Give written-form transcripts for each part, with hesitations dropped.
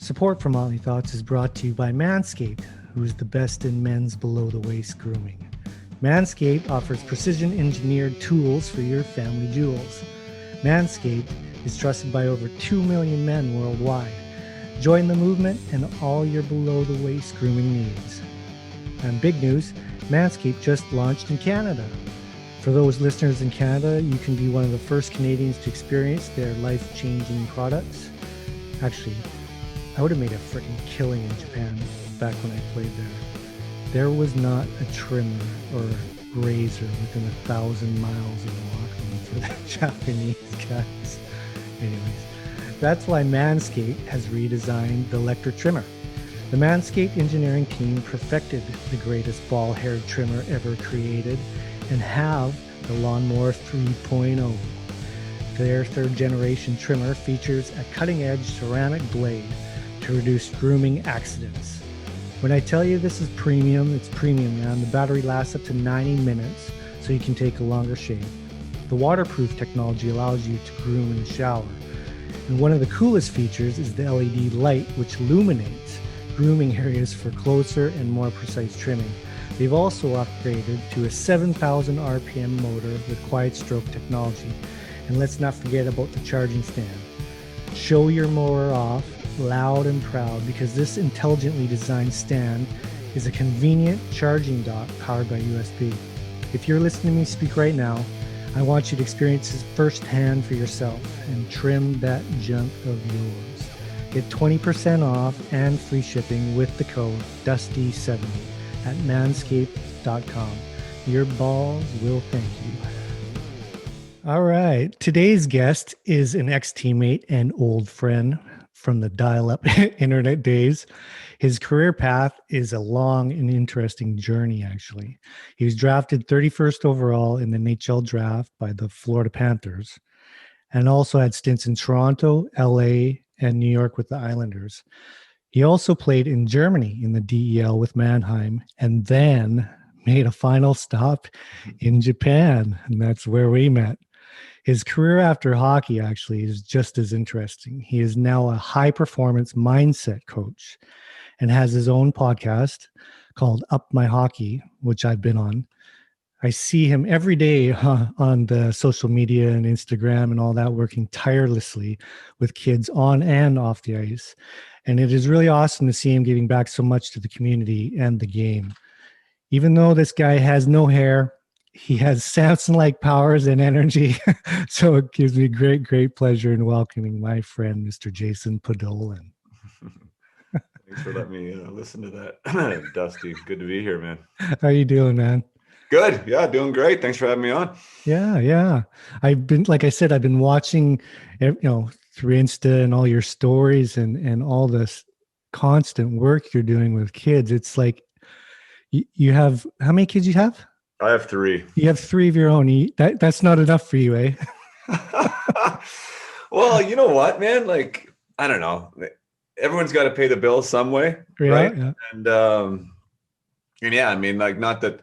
Support for Motley Thoughts is brought to you by MANSCAPED, who is the best in men's below-the-waist grooming. MANSCAPED offers precision-engineered tools for your family jewels. MANSCAPED is trusted by over 2 million men worldwide. Join the movement and all your below-the-waist grooming needs. And big news, MANSCAPED just launched in Canada. For those listeners in Canada, you can be one of the first Canadians to experience their life-changing products. Actually, I would have made a freaking killing in Japan back when I played there. There was not a trimmer or razor within 1,000 miles of the locker room for the Japanese guys. Anyways, that's why Manscaped has redesigned the electric trimmer. The Manscaped engineering team perfected the greatest ball-haired trimmer ever created and have the Lawnmower 3.0. Their third-generation trimmer features a cutting-edge ceramic blade to reduce grooming accidents. When I tell you this is premium, it's premium, man. The battery lasts up to 90 minutes, so you can take a longer shave. The waterproof technology allows you to groom in the shower. And one of the coolest features is the LED light, which illuminates grooming areas for closer and more precise trimming. They've also upgraded to a 7,000 RPM motor with quiet stroke technology. And let's not forget about the charging stand. Show your mower off loud and proud, because this intelligently designed stand is a convenient charging dock powered by USB. If you're listening to me speak right now, I want you to experience this firsthand for yourself and trim that junk of yours. Get 20% off and free shipping with the code DUSTY70 at manscaped.com. Your balls will thank you. All right. Today's guest is an ex-teammate and old friend from the dial-up internet days. His career path is a long and interesting journey, actually. He was drafted 31st overall in the NHL draft by the Florida Panthers, and also had stints in Toronto, LA, and New York with the Islanders. He also played in Germany in the DEL with Mannheim, and then made a final stop in Japan, and that's where we met. His career after hockey actually is just as interesting. He is now a high-performance mindset coach and has his own podcast called Up My Hockey, which I've been on. I see him every day on the social media and Instagram and all that, working tirelessly with kids on and off the ice. And it is really awesome to see him giving back so much to the community and the game. Even though this guy has no hair, he has Samson-like powers and energy. So it gives me great pleasure in welcoming my friend, Mr. Jason Podollan. Thanks for letting me listen to that, Dusty. Good to be here, man. How you doing, man? Good. Yeah, doing great. Thanks for having me on. Yeah. I've been, like I said, I've been watching, through Insta and all your stories and all this constant work you're doing with kids. It's like you have, how many kids you have? I have 3. You have 3 of your own. That's not enough for you, eh? Well, you know what, man? Like, I don't know. Everyone's got to pay the bills some way, right? Yeah. And yeah, I mean, like, not that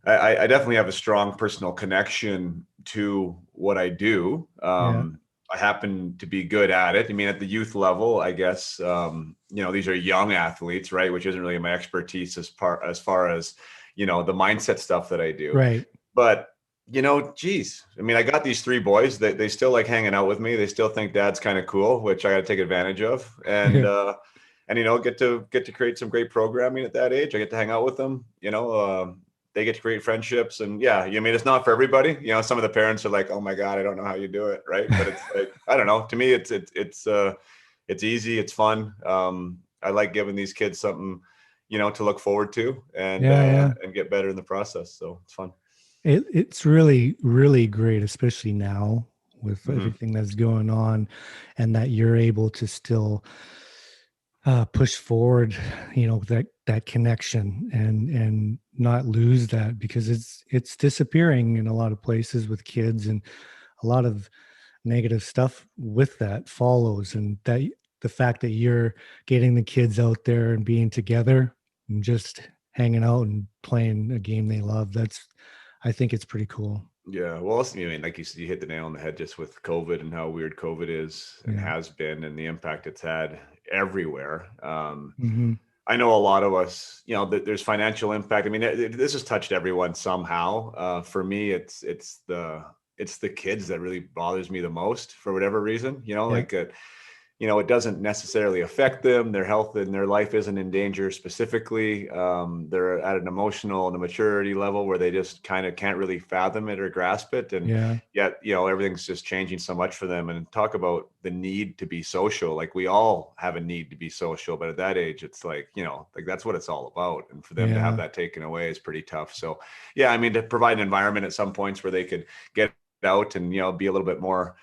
I definitely have a strong personal connection to what I do. I happen to be good at it. I mean, at the youth level, I guess, these are young athletes, right? Which isn't really my expertise as far as, the mindset stuff that I do. Right. But, geez, I mean, I got these 3 boys that they still like hanging out with me. They still think dad's kind of cool, which I got to take advantage of. And, get to create some great programming at that age. I get to hang out with them, they get to create friendships. And yeah, I mean, it's not for everybody. Some of the parents are like, oh my God, I don't know how you do it. Right. But it's like, I don't know. To me, it's easy. It's fun. I like giving these kids something, to look forward to and get better in the process. So it's fun. It's really, really great, especially now with everything that's going on, and that you're able to still push forward, that connection and not lose that, because it's disappearing in a lot of places with kids, and a lot of negative stuff with that follows. And that the fact that you're getting the kids out there and being together and just hanging out and playing a game they love, I think it's pretty cool. Yeah. Well, I mean, like you said, you hit the nail on the head just with COVID and how weird COVID is and Yeah. has been and the impact it's had everywhere. Hmm. I know a lot of us, there's financial impact. I mean, this has touched everyone somehow. For me, it's the kids that really bothers me the most for whatever reason. Yeah. It doesn't necessarily affect them. Their health and their life isn't in danger specifically. They're at an emotional and a maturity level where they just kind of can't really fathom it or grasp it. And Yeah. yet, everything's just changing so much for them. And talk about the need to be social. Like we all have a need to be social, but at that age, it's like, like that's what it's all about. And for them to have Yeah. that taken away is pretty tough. So yeah, I mean, to provide an environment at some points where they could get out and, be a little bit more,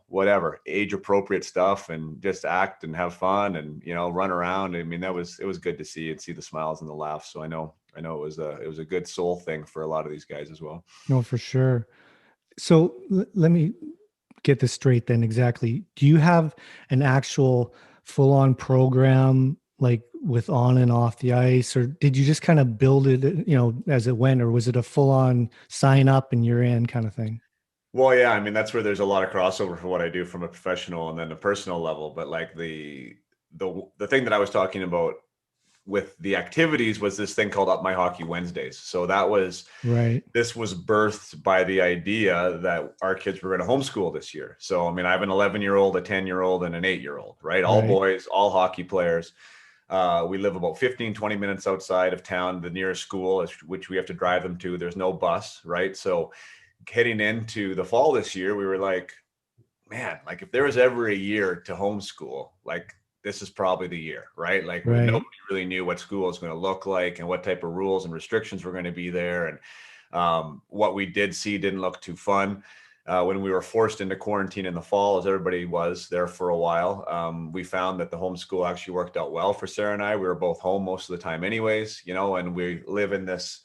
whatever age appropriate stuff and just act and have fun and, run around. I mean, it was good to see and see the smiles and the laughs. So I know it was a good soul thing for a lot of these guys as well. No, for sure. So let me get this straight then exactly. Do you have an actual full on program like with on and off the ice, or did you just kind of build it, as it went, or was it a full on sign up and you're in kind of thing? Well, yeah, I mean, that's where there's a lot of crossover for what I do from a professional and then a personal level. But like the thing that I was talking about with the activities was this thing called Up My Hockey Wednesdays. So Right. this was birthed by the idea that our kids were going to homeschool this year. So, I mean, I have an 11-year-old, a 10-year-old, and an 8-year-old, right? All Right. boys, all hockey players. We live about 15, 20 minutes outside of town. The nearest school, which we have to drive them to, there's no bus, right? So heading into the fall this year, we were like, man, like if there was ever a year to homeschool, like this is probably the year, right? Like Right. nobody really knew what school was going to look like and what type of rules and restrictions were going to be there. And what we did see didn't look too fun. When we were forced into quarantine in the fall, as everybody was there for a while, we found that the homeschool actually worked out well for Sarah and I. We were both home most of the time anyways, and we live in this,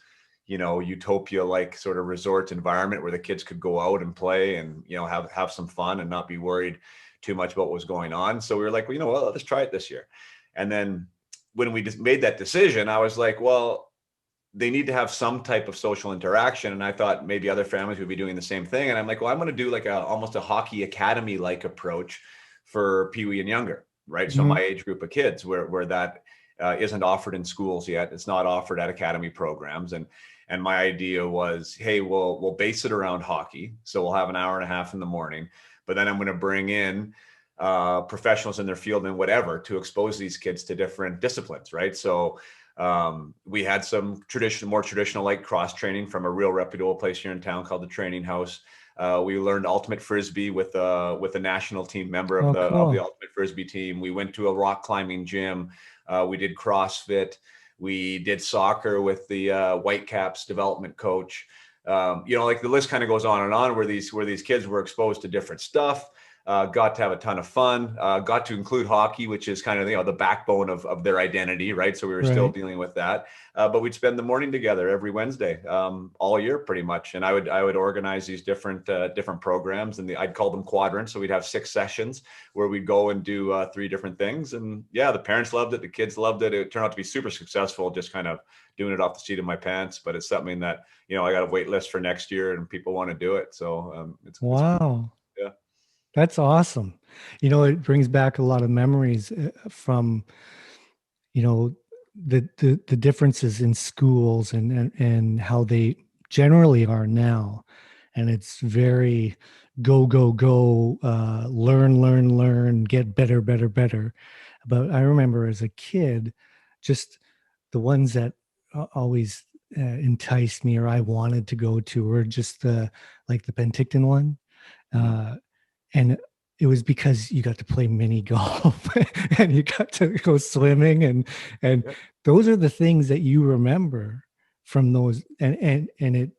utopia like sort of resort environment where the kids could go out and play and, have some fun and not be worried too much about what was going on. So we were like, well, let's try it this year. And then when we just made that decision, I was like, well, they need to have some type of social interaction. And I thought maybe other families would be doing the same thing. And I'm like, well, I'm going to do like almost a hockey academy like approach for Pee Wee and younger, right? So my Mhm. age group of kids where that isn't offered in schools yet. It's not offered at academy programs. And my idea was, hey, we'll base it around hockey. So we'll have an hour and a half in the morning, but then I'm going to bring in professionals in their field and whatever to expose these kids to different disciplines, right? So we had some more traditional like cross training from a real reputable place here in town called the Training House. We learned ultimate frisbee with a national team member of Oh, the cool. ultimate frisbee team. We went to a rock climbing gym. We did CrossFit. We did soccer with the Whitecaps development coach. Like the list kind of goes on and on where these kids were exposed to different stuff. Got to have a ton of fun, got to include hockey, which is kind of, the backbone of their identity, right? So we were still Right. dealing with that. But we'd spend the morning together every Wednesday, all year pretty much. And I would organize these different programs and I'd call them quadrants. So we'd have 6 sessions where we'd go and do 3 different things. And yeah, the parents loved it. The kids loved it. It turned out to be super successful, just kind of doing it off the seat of my pants. But it's something that, I got a wait list for next year and people want to do it. So it's cool. Wow. Yeah. That's awesome. It brings back a lot of memories from, you know, the differences in schools and how they generally are now. And it's very go, go, go, learn, get better, better, better. But I remember as a kid, just the ones that always enticed me or I wanted to go to were just like the Penticton one. Mhm. Uh, and it was because you got to play mini golf and you got to go swimming and Yeah. those are the things that you remember from those and it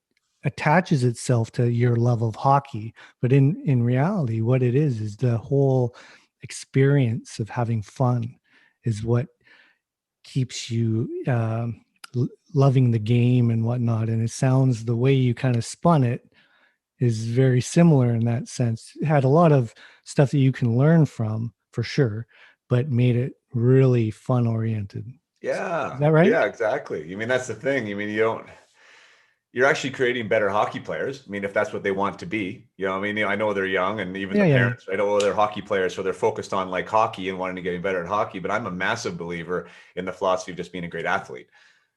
attaches itself to your love of hockey, but in reality what it is the whole experience of having fun is what keeps you loving the game and whatnot. And it sounds the way you kind of spun it is very similar in that sense. It had a lot of stuff that you can learn from for sure, but made it really fun oriented. Is Yeah, that right? yeah, exactly. I mean, that's the thing. I mean, you're actually creating better hockey players. I mean, if that's what they want to be, I mean, I know they're young, and even Yeah, the yeah, parents, I know they're hockey players, so they're focused on like hockey and wanting to get better at hockey. But I'm a massive believer in the philosophy of just being a great athlete,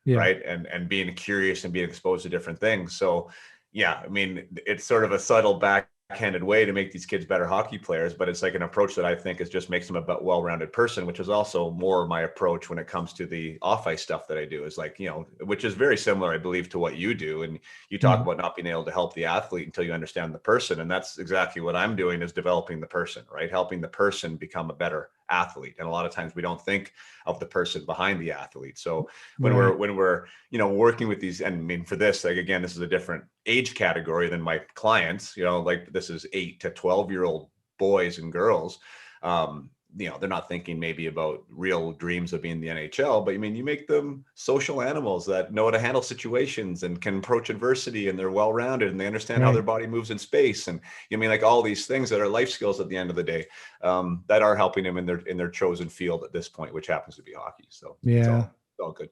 yeah. right? And being curious and being exposed to different things. So yeah, I mean, it's sort of a subtle backhanded way to make these kids better hockey players, but it's like an approach that I think is just makes them a well-rounded person, which is also more my approach when it comes to the off-ice stuff that I do, is like, which is very similar, I believe, to what you do. And you talk Mhm. about not being able to help the athlete until you understand the person. And that's exactly what I'm doing, is developing the person, right? Helping the person become a better athlete. And a lot of times we don't think of the person behind the athlete. So Right. when we're working with these, and I mean, for this, like, again, this is a different age category than my clients, like this is 8 to 12-year-old boys and girls. They're not thinking maybe about real dreams of being in the NHL, but I mean, you make them social animals that know how to handle situations and can approach adversity, and they're well-rounded and they understand how their Right. body moves in space. And like all these things that are life skills at the end of the day, that are helping them in their chosen field at this point, which happens to be hockey. So Yeah. it's all good.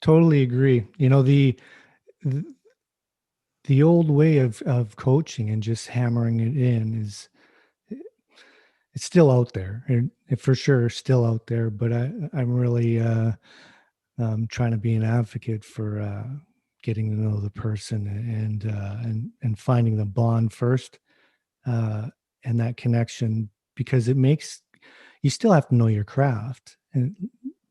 Totally agree. The the old way of coaching and just hammering it in is, it's still out there, and for sure still out there. But I'm really trying to be an advocate for getting to know the person, and finding the bond first, uh, and that connection, because it makes, you still have to know your craft,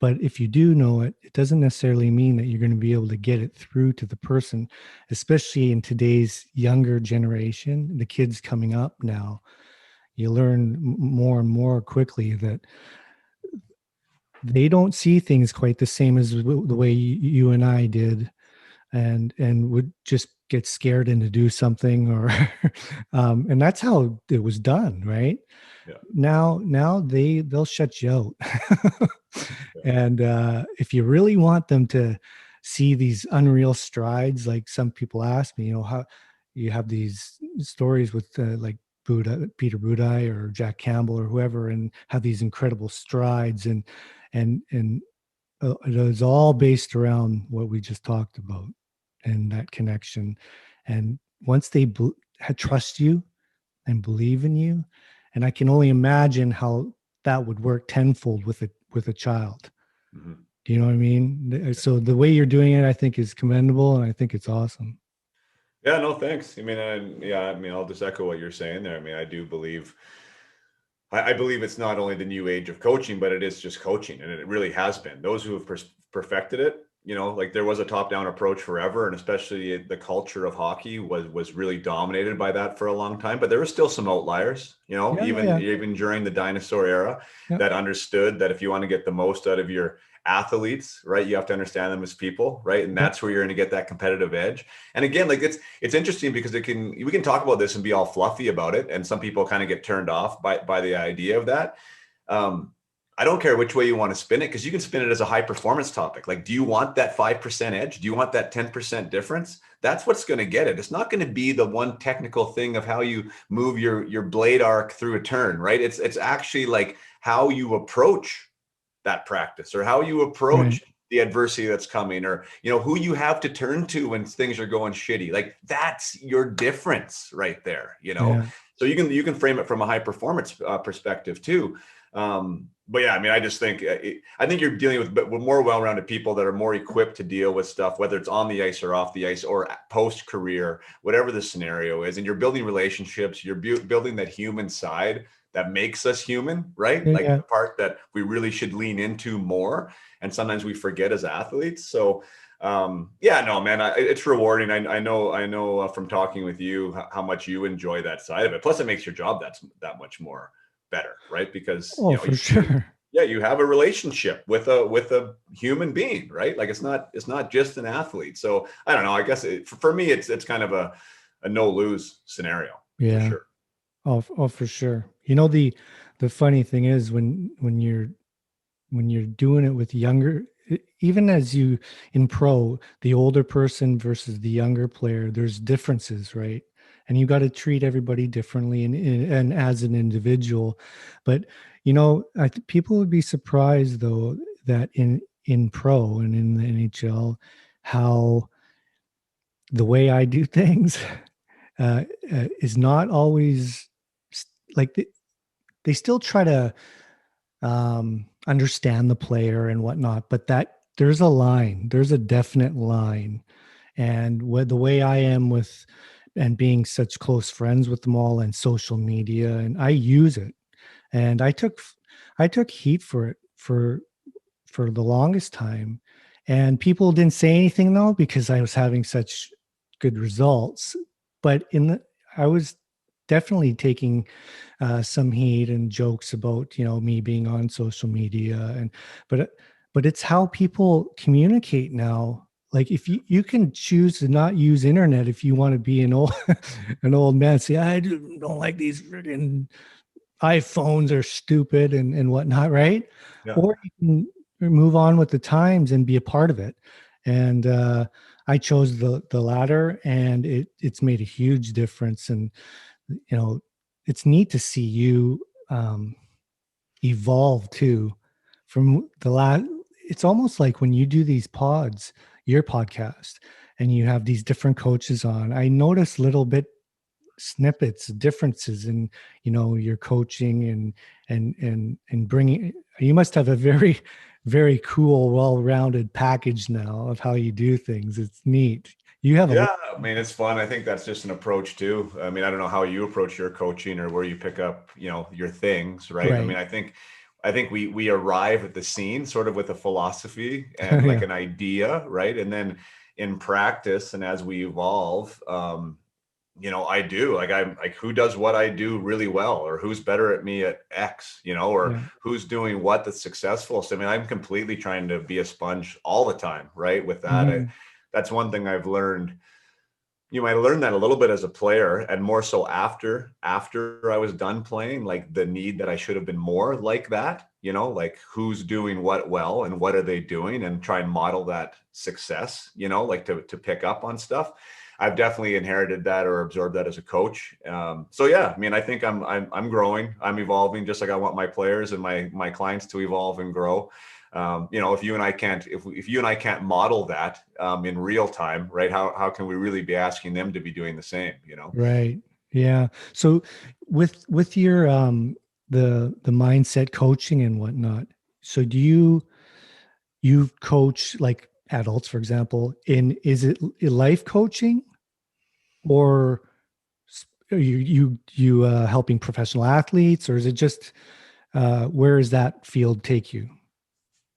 but if you do know it, it doesn't necessarily mean that you're going to be able to get it through to the person, especially in today's younger generation, the kids coming up now. You learn more and more quickly that they don't see things quite the same as the way you and I did, and would just get scared into do something, or and that's how it was done, right? Yeah. Now they'll shut you out. Yeah. And if you really want them to see these unreal strides, like some people ask me, how you have these stories with like Peter Budai or Jack Campbell or whoever, and have these incredible strides, and it was all based around what we just talked about, and that connection. And once they trust you and believe in you, and I can only imagine how that would work tenfold with a child. Mhm. Do you know what I mean? So the way you're doing it, I think, is commendable, and I think it's awesome. Yeah, no, thanks. I mean, I'll just echo what you're saying there. I mean, I do believe, I believe it's not only the new age of coaching, but it is just coaching. And it really has been. Those who have perfected it, like there was a top-down approach forever. And especially the culture of hockey was really dominated by that for a long time. But there were still some outliers, Yeah, yeah, even yeah, even during the dinosaur era, yeah, that understood that if you want to get the most out of your athletes, right, you have to understand them as people, right? And yeah, that's where you're going to get that competitive edge. And again, like it's interesting because we can talk about this and be all fluffy about it, and some people kind of get turned off by the idea of that. um I don't care which way you want to spin it, because you can spin it as a high performance topic. Like, do you want that 5% edge? Do you want that 10% difference? That's what's going to get it. It's not going to be the one technical thing of how you move your blade arc through a turn, right? It's actually like how you approach that practice, or how you right, approach the adversity that's coming, or who you have to turn to when things are going shitty. Like, that's your difference right there. yeah. So you can frame it from a high performance perspective too. But yeah, I mean, I just think I think you're dealing with more well-rounded people that are more equipped to deal with stuff, whether it's on the ice or off the ice or post career, whatever the scenario is. And you're building relationships, you're building that human side that makes us human, right? Yeah, Like yeah. the part that we really should lean into more. And sometimes we forget as athletes. So yeah, no, man, it's rewarding. I know from talking with you how much you enjoy that side of it. Plus it makes your job that much more better, right? Because Oh, for sure. yeah, you have a relationship with a human being, right? Like, it's not just an athlete. So I don't know, I guess for me, it's kind of a no lose scenario for Yeah. sure. Oh, for sure. The funny thing is, when you're doing it with younger, even as you in pro, the older person versus the younger player, there's differences, right? And you got to treat everybody differently, and as an individual. But people would be surprised, though, that in pro and in the NHL, how the way I do things is not always like they still try to understand the player and whatnot, but that there's a line, there's a definite line. And with the way I am with and being such close friends with them all and social media, and I use it. And I took heat for it for the longest time. And people didn't say anything though, because I was having such good results. But I was definitely taking some heat and jokes about, me being on social media. But it's how people communicate now. Like if you can choose to not use internet if you want to be an old man, say I don't like these friggin' iPhones are stupid and whatnot, right? Yeah. Or you can move on with the times and be a part of it. And I chose the latter, and it's made a huge difference. And it's neat to see you evolve too from the last. It's almost like when you do these pods, your podcast, and you have these different coaches on. I notice little bit snippets, differences in your coaching and bringing. You must have a very very cool, well-rounded package now of how you do things. It's neat. You have a Yeah, I mean, it's fun. I think that's just an approach too. I mean, I don't know how you approach your coaching or where you pick up, your things, right? I right. mean, I think we arrive at the scene sort of with a philosophy and like Yeah. an idea, right? And then in practice and as we evolve, I do like I'm like who does what I do really well, or who's better at me at X, or Yeah. who's doing what that's successful. So I mean, I'm completely trying to be a sponge all the time, right? With that, Mhm. that's one thing I've learned. You might learn that a little bit as a player, and more so after I was done playing, like the need that I should have been more like that, like who's doing what well and what are they doing, and try and model that success, like to pick up on stuff. I've definitely inherited that or absorbed that as a coach. So yeah, I mean, I think I'm growing, I'm evolving, just like I want my players and my clients to evolve and grow. If you and I can't, if you and I can't model that in real time, right? How can we really be asking them to be doing the same? Right. Yeah. So with your the mindset coaching and whatnot, so do you coach like adults, for example, is it life coaching, or are you helping professional athletes, or is it just where does that field take you?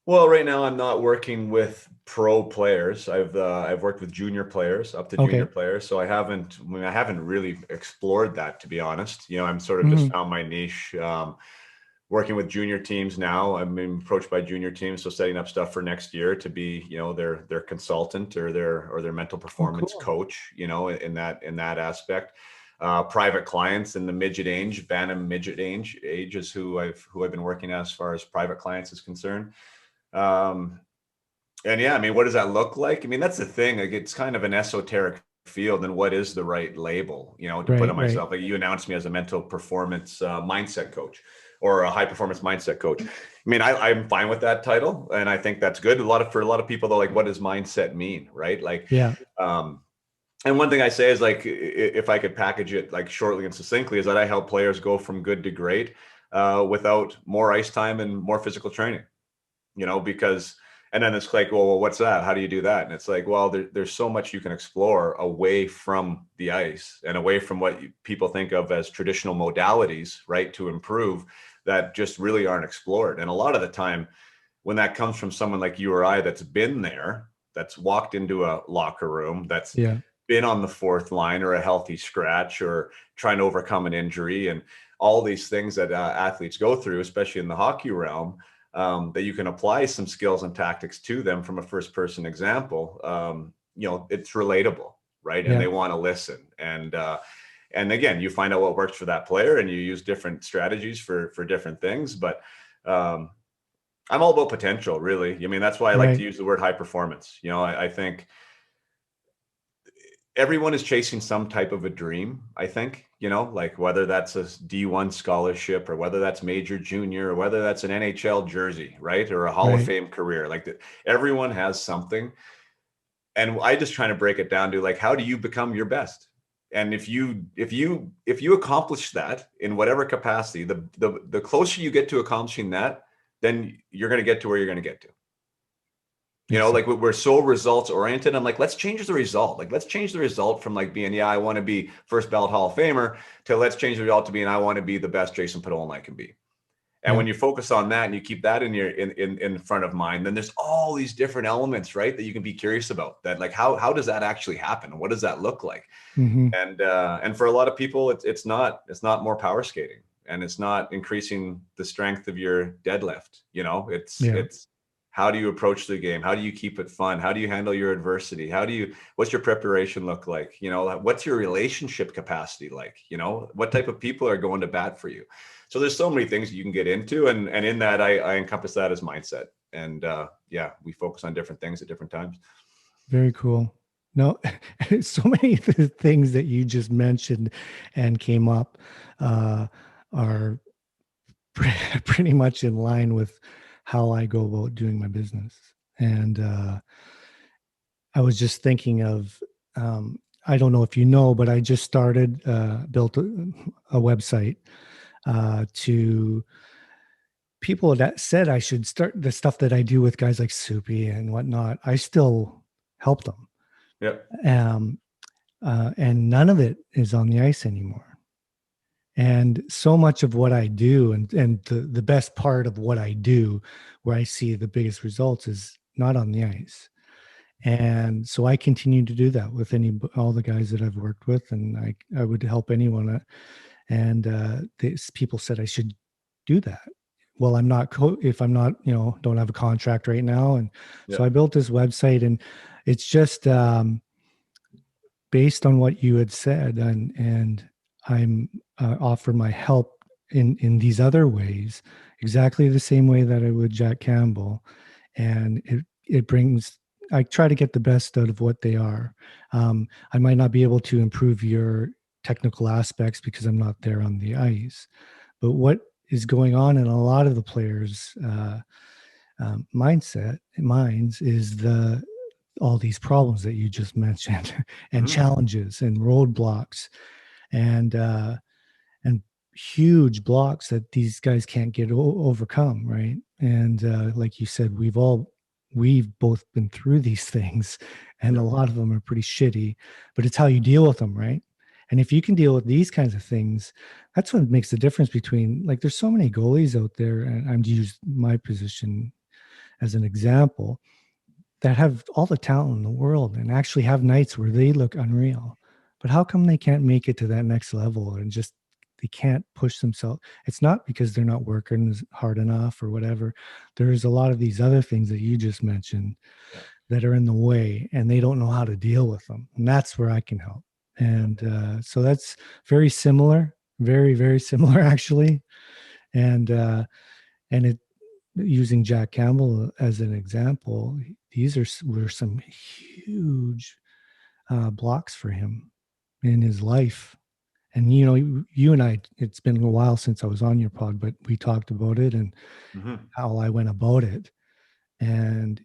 Well, right now I'm not working with pro players. I've worked with junior players, up to junior Okay. players. So I haven't really explored that, to be honest. I'm sort of just Mhm. found my niche. Working with junior teams now. I'm being approached by junior teams, so setting up stuff for next year to be, their consultant or their mental Oh, performance cool. coach, in that aspect. Private clients in the midget age, Bantam midget age is who I've been working as far as private clients is concerned. Um, and yeah, I mean, what does that look like? I mean, that's the thing. Like, it's kind of an esoteric field, and what is the right label, to put Right. on Right. myself? Like, you announced me as a mental performance mindset coach or a high performance mindset coach. I mean, I'm fine with that title, and I think that's good. For a lot of people, though, like, what does mindset mean, right? Like, Yeah. um, and one thing I say is, like, if I could package it like shortly and succinctly, is that I help players go from good to great without more ice time and more physical training. Because, and then it's like, well, what's that? How do you do that? And it's like, well, there's so much you can explore away from the ice and away from what people think of as traditional modalities, right? To improve, that just really aren't explored. And a lot of the time, when that comes from someone like you or I, that's been there, that's walked into a locker room, that's Yeah. been on the fourth line or a healthy scratch or trying to overcome an injury and all these things that athletes go through, especially in the hockey realm, that you can apply some skills and tactics to them from a first person example. It's relatable, right? And Yeah. they want to listen. And again, you find out what works for that player, and you use different strategies for different things. But I'm all about potential, really. I mean, that's why I like to Right. use the word high performance. I think everyone is chasing some type of a dream. I think, like whether that's a D1 scholarship or whether that's major junior or whether that's an NHL jersey, right? Or a Hall of Right. Fame career. Like everyone has something. and I just trying to break it down to like, how do you become your best? And if you accomplish that in whatever capacity, the closer you get to accomplishing that, then you're going to get to where you're going to get to. You know, like we're so results oriented. I'm like, let's change the result. Like, let's change the result from like being, I want to be first ballot Hall of Famer, to let's change the result to being, I want to be the best Jason Podollan I can be. And when you focus on that and you keep that in your in front of mind, then there's all these different elements, right, that you can be curious about. That like, how does that actually happen? What does that look like? Mm-hmm. And for a lot of people, it's not more power skating, and it's not increasing the strength of your deadlift. You know, it's how do you approach the game? How do you keep it fun? How do you handle your adversity? What's your preparation look like? You know, what's your relationship capacity like? You know, what type of people are going to bat for you? So there's so many things you can get into. And in that, I encompass that as mindset. And we focus on different things at different times. Very cool. No, so many of the things that you just mentioned and came up are pretty much in line with how I go about doing my business. And I was just thinking of, I don't know if you know, but I just built a website to people that said I should start the stuff that I do with guys like Soupy and whatnot. I still help them. Yeah. And none of it is on the ice anymore. And so much of what I do and the best part of what I do, where I see the biggest results, is not on the ice. And so I continue to do that with all the guys that I've worked with, and I would help anyone. And people said I should do that. Well, I'm not, if I'm not, don't have a contract right now. And so I built this website, and it's just based on what you had said, and I'm offer my help in these other ways, exactly the same way that I would Jack Campbell. And it brings, I try to get the best out of what they are. I might not be able to improve your technical aspects because I'm not there on the ice, but what is going on in a lot of the players' minds is all these problems that you just mentioned, and challenges and roadblocks, and huge blocks that these guys can't get overcome, right? And like you said, we've both been through these things, and a lot of them are pretty shitty, but it's how you deal with them, right? And if you can deal with these kinds of things, that's what makes the difference between, like, there's so many goalies out there, and I'm to use my position as an example, that have all the talent in the world and actually have nights where they look unreal. But how come they can't make it to that next level, and just they can't push themselves? It's not because they're not working hard enough or whatever. There's a lot of these other things that you just mentioned that are in the way, and they don't know how to deal with them. And that's where I can help. And so that's very similar, very, very similar, actually. And it, using Jack Campbell as an example, were some huge blocks for him in his life. And you and I, it's been a while since I was on your pod, but we talked about it and how I went about it. And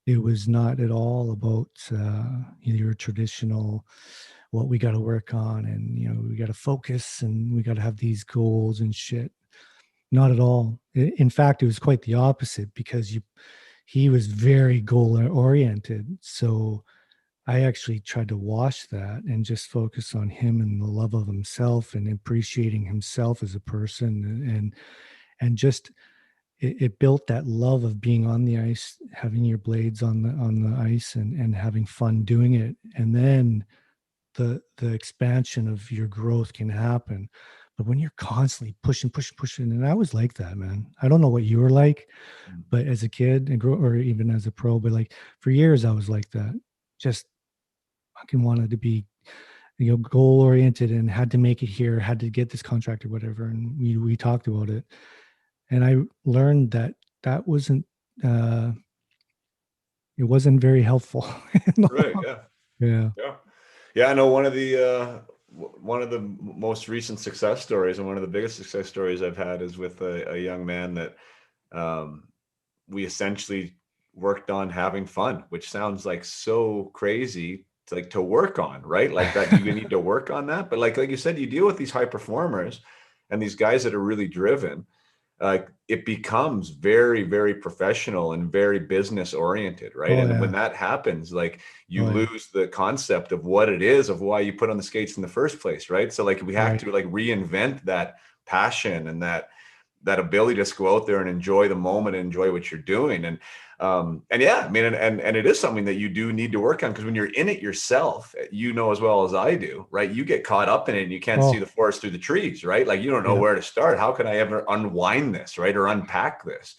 it was not at all about your traditional, what we got to work on, and we got to focus, and we got to have these goals and shit. Not at all. In fact, it was quite the opposite, because he was very goal oriented. So I actually tried to wash that and just focus on him and the love of himself and appreciating himself as a person, and just it built that love of being on the ice, having your blades on the ice, and having fun doing it. And then the expansion of your growth can happen. But when you're constantly pushing, and I was like that, man. I don't know what you were like, but as a kid or even as a pro, but like for years I was like that. Just fucking wanted to be, goal oriented, and had to make it here, had to get this contract or whatever. And we talked about it, and I learned that wasn't it wasn't very helpful. Right. Yeah. I know one of the most recent success stories, and one of the biggest success stories I've had, is with a young man that we essentially worked on having fun, which sounds like so crazy to, like, to work on, right? Like that you need to work on that. But like you said, you deal with these high performers and these guys that are really driven. It becomes very, very professional and very business oriented, right? Oh And when yeah. that happens, like, you Oh yeah. lose the concept of what it is, of why you put on the skates in the first place, right? So like we have Right. to like reinvent that passion and that ability to just go out there and enjoy the moment and enjoy what you're doing. And yeah, I mean, and it is something that you do need to work on, because when you're in it yourself, you know as well as I do, right? You get caught up in it and you can't see Oh the forest through the trees, right? Like, you don't know yeah. where to start. How can I ever unwind this, right? Or unpack this?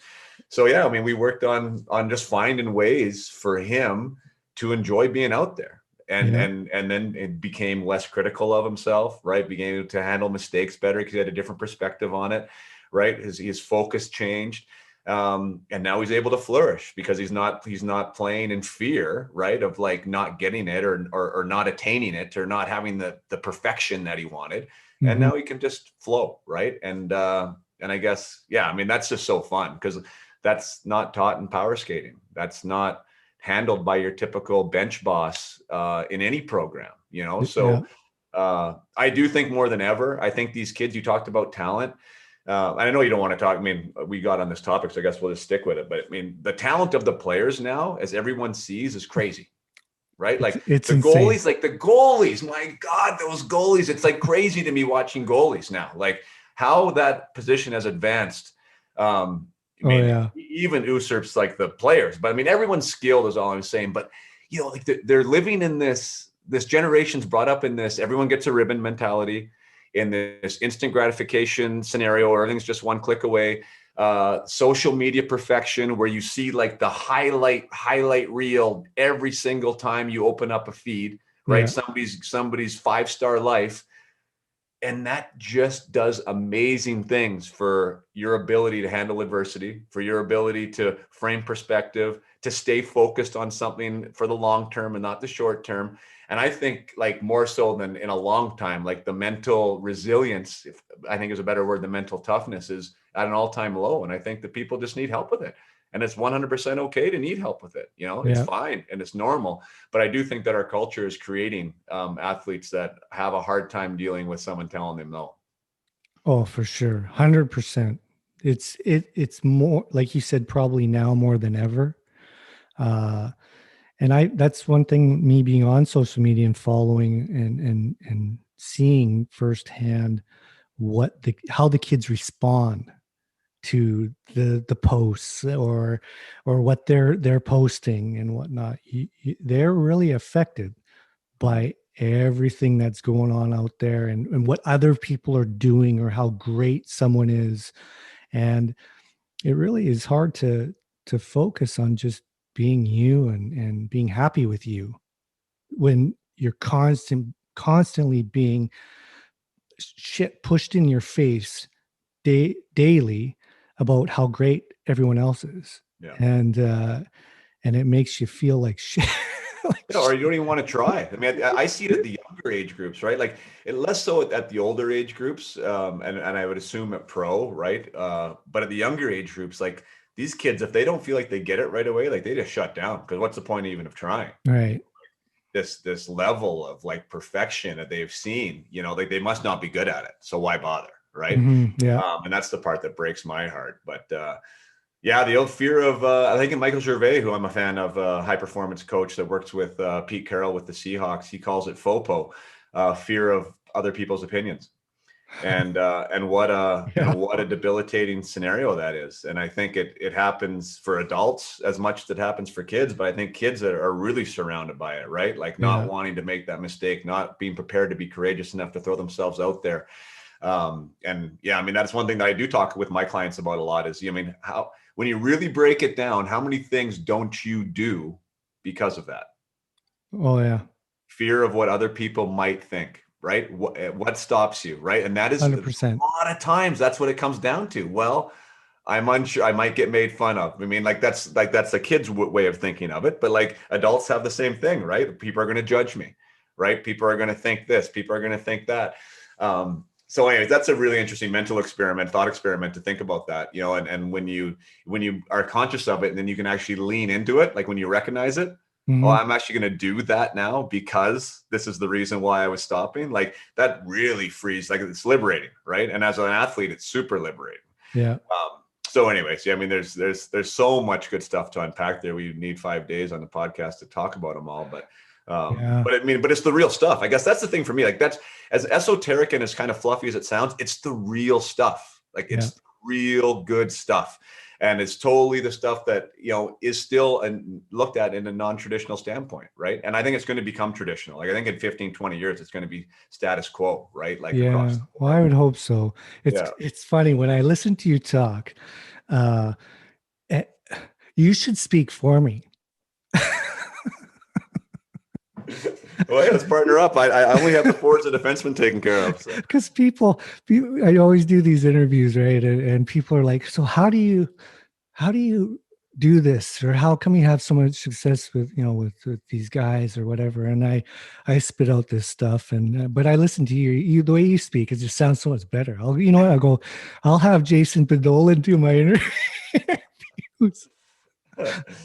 So yeah, I mean, we worked on just finding ways for him to enjoy being out there. Yeah. And then it became less critical of himself, right? Began to handle mistakes better because he had a different perspective on it, right? His focus changed. And now he's able to flourish because he's not playing in fear, right, of like not getting it or not attaining it or not having the perfection that he wanted. And Mm-hmm. now he can just flow, right? And I guess, yeah, I mean, that's just so fun, because that's not taught in power skating. That's not handled by your typical bench boss in any program, you know. Yeah. So I do think more than ever, I think these kids, you talked about talent. And I know you don't want to talk. I mean, we got on this topic, so I guess we'll just stick with it. But I mean, the talent of the players now, as everyone sees, is crazy, right? Like It's the insane. goalies, my God, those goalies. It's like crazy to me watching goalies now, like how that position has advanced. I Oh mean, yeah. even usurps like the players, but I mean, everyone's skilled is all I'm saying. But, you know, like they're living in this generation's brought up in this, everyone gets a ribbon mentality, in this instant gratification scenario where everything's just one click away. Social media perfection, where you see like the highlight reel every single time you open up a feed, right? Yeah. Somebody's 5-star life. And that just does amazing things for your ability to handle adversity, for your ability to frame perspective, to stay focused on something for the long term and not the short term. And I think, like, more so than in a long time, like the mental resilience, if I think is a better word, the mental toughness is at an all-time low. And I think that people just need help with it. And it's 100% okay to need help with it. You know, it's Yeah. fine and it's normal. But I do think that our culture is creating athletes that have a hard time dealing with someone telling them no. Oh, for sure. 100%. It's more like you said, probably now more than ever. Uh and that's one thing, me being on social media and following and seeing firsthand how the kids respond to the posts or what they're posting and whatnot. They're really affected by everything that's going on out there, and what other people are doing or how great someone is. And it really is hard to focus on just being you and being happy with you when you're constantly being shit pushed in your face daily about how great everyone else is. Yeah. And it makes you feel like shit. Like Yeah, or you don't shit. even want to try. I mean, I see it at the younger age groups, right? Like, less so at the older age groups, and I would assume at pro, right? But at the younger age groups, like these kids, if they don't feel like they get it right away, like they just shut down, because what's the point even of trying? Right. This level of like perfection that they've seen, you know, like they must not be good at it, so why bother, right? Yeah. And that's the part that breaks my heart. But yeah, the old fear of I think in Michael Gervais, who I'm a fan of, high performance coach that works with Pete Carroll with the Seahawks, he calls it FOPO, fear of other people's opinions. And what a, you know, Yeah. what a debilitating scenario that is. And I think it happens for adults as much as it happens for kids, but I think kids are really surrounded by it, right? Like not Yeah. wanting to make that mistake, not being prepared to be courageous enough to throw themselves out there. And yeah, I mean, that's one thing that I do talk with my clients about a lot is, I mean, how, when you really break it down, how many things don't you do because of that? Oh yeah. Fear of what other people might think, right? What stops you, right? And that is a 100%. lot of times that's what it comes down to. Well, I'm unsure, I might get made fun of. I mean, like that's the kids' way of thinking of it, but like adults have the same thing, right? People are going to judge me, right? People are going to think this, people are going to think that. So anyways, that's a really interesting thought experiment to think about that, and when you are conscious of it, and then you can actually lean into it, like when you recognize it, oh, I'm actually going to do that now because this is the reason why I was stopping. Like that really frees, like it's liberating, right? And as an athlete, it's super liberating. Yeah. So anyways, yeah, I mean, there's so much good stuff to unpack there. We need 5 days on the podcast to talk about them all, but it's the real stuff. I guess that's the thing for me. Like that's as esoteric and as kind of fluffy as it sounds, it's the real stuff. Like it's real good stuff. And it's totally the stuff that, is still looked at in a non-traditional standpoint. Right. And I think it's going to become traditional. Like I think in 15, 20 years, it's going to be status quo, right? Like across the board. Well, I would hope so. It's funny when I listen to you talk, you should speak for me. Well, yeah, let's partner up. I only have the forwards and defensemen taken care of. Because people, I always do these interviews, right? And people are like, so how do you do this? Or how come you have so much success with, with these guys or whatever? And I spit out this stuff but I listen to you, the way you speak, it just sounds so much better. I'll have Jason Podollan do my interviews.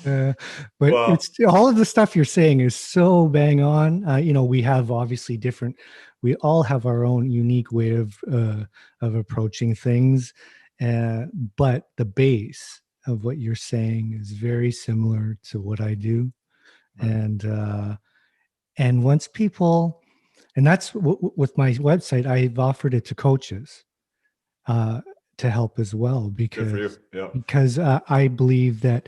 But it's all of the stuff you're saying is so bang on. We have obviously we all have our own unique way of approaching things, but the base of what you're saying is very similar to what I do. Right. And once people, and that's with my website, I've offered it to coaches to help as well, because I believe that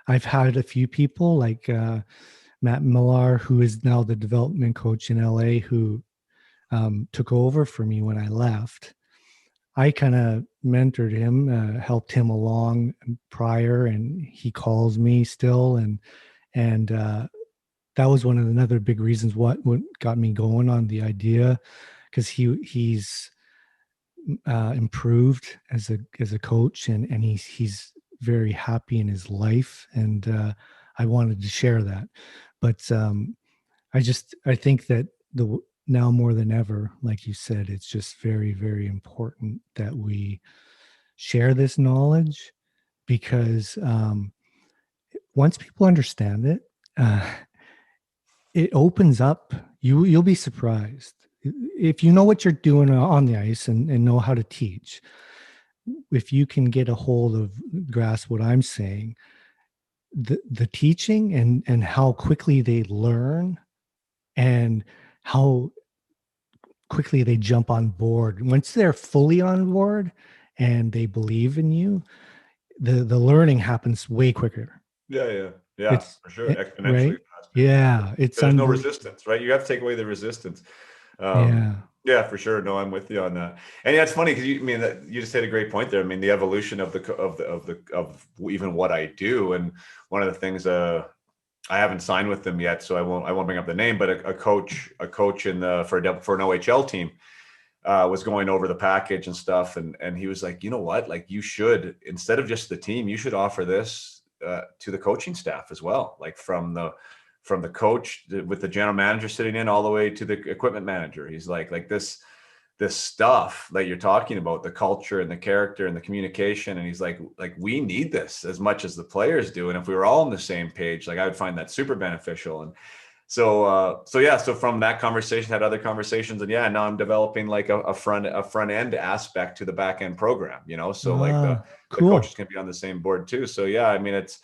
I've had a few people like Matt Millar, who is now the development coach in LA, who took over for me when I left. I kind of mentored him, helped him along prior, and he calls me still. And that was another big reasons what got me going on the idea, because he's improved as a coach, and he's very happy in his life, and I wanted to share that. But I think that now more than ever, like you said, it's just very, very important that we share this knowledge, because once people understand it, it opens up. You'll be surprised if you know what you're doing on the ice and know how to teach. If you can get a hold of, grasp what I'm saying, the teaching and how quickly they learn and how quickly they jump on board. Once they're fully on board and they believe in you, the learning happens way quicker. Yeah, for sure. Exponentially. Right? Yeah. There's no resistance, right? You have to take away the resistance. Yeah, for sure. No, I'm with you on that. And yeah, it's funny because you just said a great point there. I mean, the evolution of even what I do, and one of the things I haven't signed with them yet, so I won't bring up the name, but a coach for an OHL team was going over the package and stuff, and he was like, you know what, like you should, instead of just the team, you should offer this to the coaching staff as well, like from the coach with the general manager sitting in all the way to the equipment manager. He's like this stuff that you're talking about, the culture and the character and the communication. And he's like we need this as much as the players do. And if we were all on the same page, like I would find that super beneficial. And so from that conversation, had other conversations, and now I'm developing like a front end aspect to the back end program, so the coaches can be on the same board too. So I mean, it's,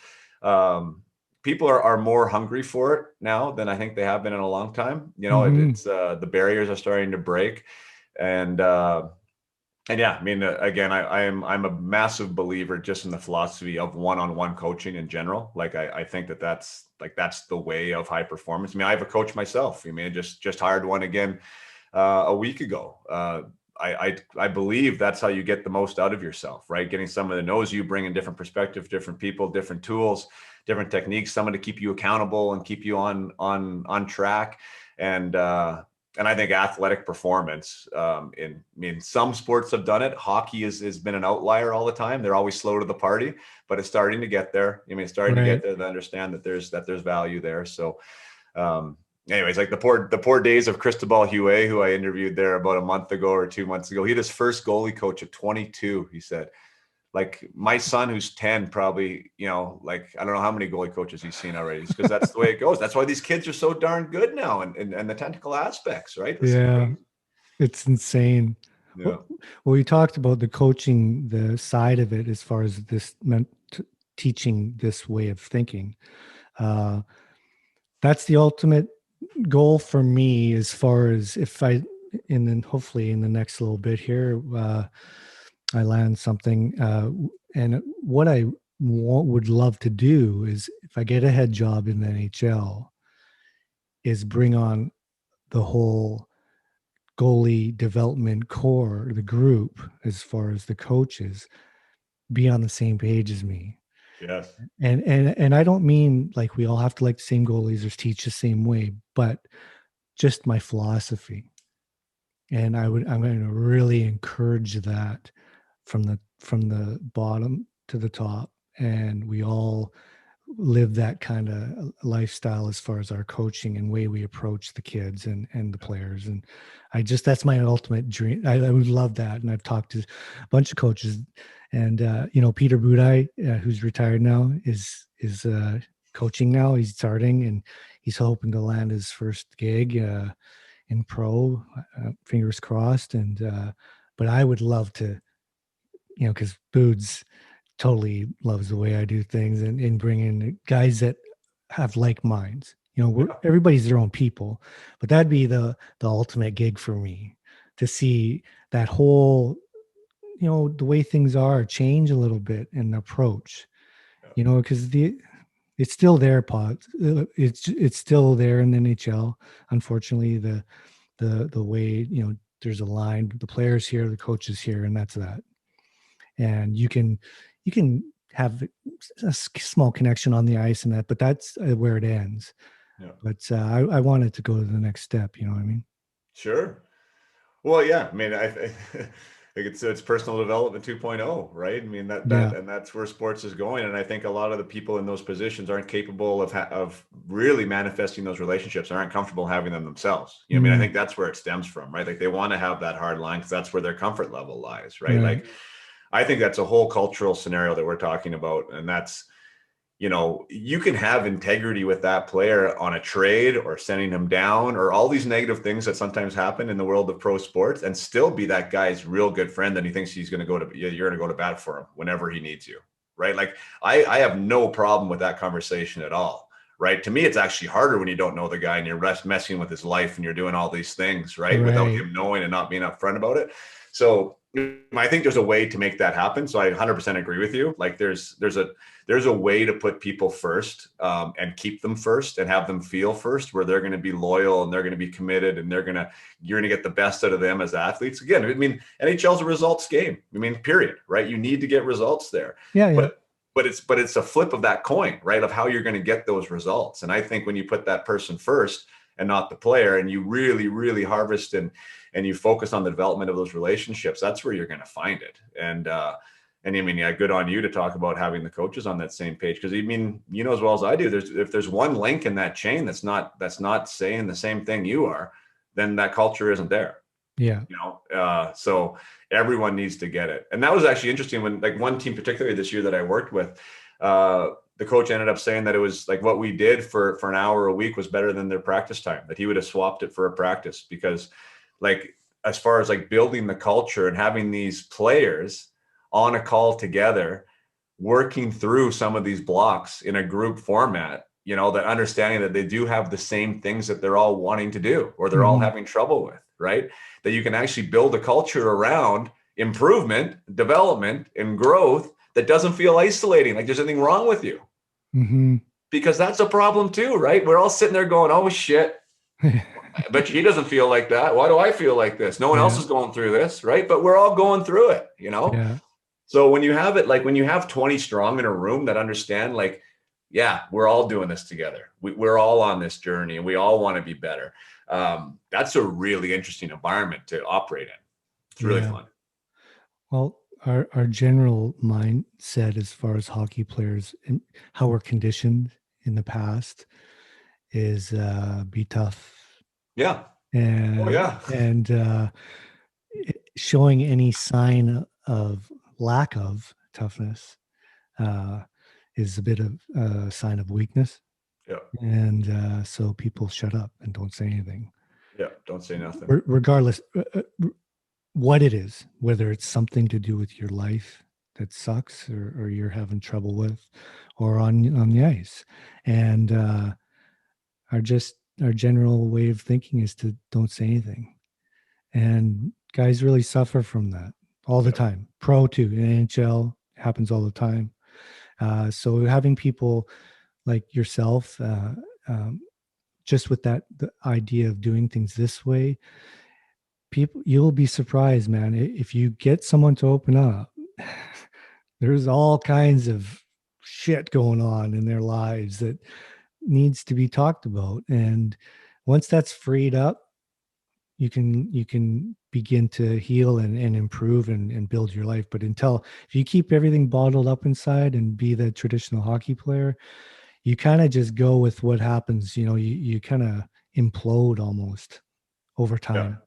people are more hungry for it now than I think they have been in a long time. It's the barriers are starting to break, and I mean, again, I'm a massive believer just in the philosophy of one-on-one coaching in general. Like I think that's the way of high performance. I mean, I have a coach myself. I mean, I just hired one again a week ago. I believe that's how you get the most out of yourself, right? Getting someone that knows you, bringing different perspectives, different people, different tools, different techniques, someone to keep you accountable and keep you on track. And I think athletic performance, in some sports have done it. Hockey has been an outlier all the time. They're always slow to the party, but it's starting to get there. I mean, it's starting to get there to understand that there's value there. So, anyways, like the poor days of Cristobal Huet, who I interviewed there about a month ago or 2 months ago. He had his first goalie coach at 22. He said, like, my son who's 10 probably, like, I don't know how many goalie coaches he's seen already, because that's the way it goes. That's why these kids are so darn good now, and the technical aspects, right? Yeah, it's insane. Yeah. Well, we talked about the coaching, the side of it, as far as this meant teaching this way of thinking. That's the ultimate goal for me, as far as and then hopefully in the next little bit here, I land something. And what I would love to do is, if I get a head job in the NHL, is bring on the whole goalie development core, the group, as far as the coaches, be on the same page as me. Yes. And I don't mean like we all have to like the same goalies or teach the same way, but just my philosophy. And I'm going to really encourage that from the bottom to the top, and we all live that kind of lifestyle as far as our coaching and way we approach the kids and the players. And that's my ultimate dream. I would love that. And I've talked to a bunch of coaches, and Peter Budaj, who's retired now, is coaching now. He's starting, and he's hoping to land his first gig in pro, fingers crossed. And but I would love to, because Boods totally loves the way I do things, and bring in guys that have like minds. Everybody's their own people, but that'd be the ultimate gig for me, to see that whole, the way things are change a little bit in approach, because it's still there, it's still there in the NHL. Unfortunately, the way, there's a line, the players here, the coaches here, and that's that. And you can have a small connection on the ice and that, but that's where it ends. Yeah. But I wanted to go to the next step. You know what I mean? Sure. Well, yeah. I mean, I think it's personal development 2.0, right? I mean, and that's where sports is going. And I think a lot of the people in those positions aren't capable of really manifesting those relationships, aren't comfortable having them themselves. I mean, I think that's where it stems from, right? Like, they want to have that hard line because that's where their comfort level lies, right? Like, I think that's a whole cultural scenario that we're talking about. And that's, you can have integrity with that player on a trade or sending him down or all these negative things that sometimes happen in the world of pro sports, and still be that guy's real good friend. And he thinks you're going to go to bat for him whenever he needs you. Right. Like, I have no problem with that conversation at all. Right. To me, it's actually harder when you don't know the guy and you're messing with his life and you're doing all these things, right, without him knowing and not being upfront about it. So I think there's a way to make that happen. So I 100% agree with you. Like, there's a way to put people first, and keep them first and have them feel first, where they're going to be loyal and they're going to be committed and you're going to get the best out of them as athletes. Again, I mean, NHL is a results game. I mean, period. Right. You need to get results there. Yeah. But it's a flip of that coin, right, of how you're going to get those results. And I think when you put that person first and not the player, and you really, really harvest and you focus on the development of those relationships, that's where you're going to find it. And I mean, yeah, good on you to talk about having the coaches on that same page. Because, I mean, as well as I do, if there's one link in that chain that's not saying the same thing you are, then that culture isn't there. Yeah. So everyone needs to get it. And that was actually interesting when, like, one team particularly this year that I worked with, the coach ended up saying that it was like what we did for an hour a week was better than their practice time, that he would have swapped it for a practice, because, like, as far as like building the culture and having these players on a call together, working through some of these blocks in a group format, that understanding that they do have the same things that they're all wanting to do, or they're all having trouble with, right? That you can actually build a culture around improvement, development, and growth that doesn't feel isolating, like there's anything wrong with you. Because that's a problem too, right? We're all sitting there going, oh shit, but he doesn't feel like that. Why do I feel like this? No one else is going through this, right? But we're all going through it, Yeah. So when you have it, like when you have 20 strong in a room that understand, like, yeah, we're all doing this together. We're all on this journey and we all want to be better. That's a really interesting environment to operate in. It's really fun. Well, our general mindset as far as hockey players and how we're conditioned in the past is be tough, Yeah. Oh and yeah. showing any sign of lack of toughness uh, is a bit of a sign of weakness. Yeah. And so people shut up and don't say anything, Yeah. Don't say nothing. regardless what it is, whether it's something to do with your life that sucks, or you're having trouble with, or on the ice. And our general way of thinking is to don't say anything. And guys really suffer from that all the Yeah. time. Pro too, in NHL happens all the time. So having people like yourself, just with that the idea of doing things this way, people, you'll be surprised, man. If you get someone to open up, there's all kinds of shit going on in their lives that needs to be talked about. And once that's freed up, you can begin to heal and improve and build your life. But until, if you keep everything bottled up inside and be the traditional hockey player, you kind of just go with what happens. You kind of implode almost over Yeah. time.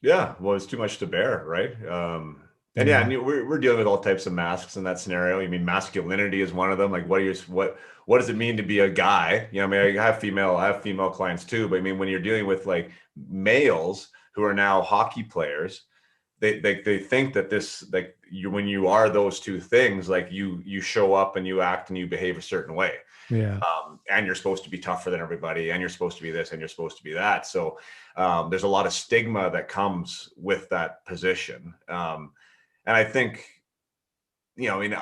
Yeah, well, it's too much to bear, right? And yeah, Yeah. and we're dealing with all types of masks in that scenario. I mean, masculinity is one of them. Like, what does it mean to be a guy? I mean, I have female clients too, but I mean, when you're dealing with like males who are now hockey players, they think that this, like, when you are those two things, like you show up and you act and you behave a certain way, Yeah. and you're supposed to be tougher than everybody, and you're supposed to be this, and you're supposed to be that. So there's a lot of stigma that comes with that position. And I think, I mean,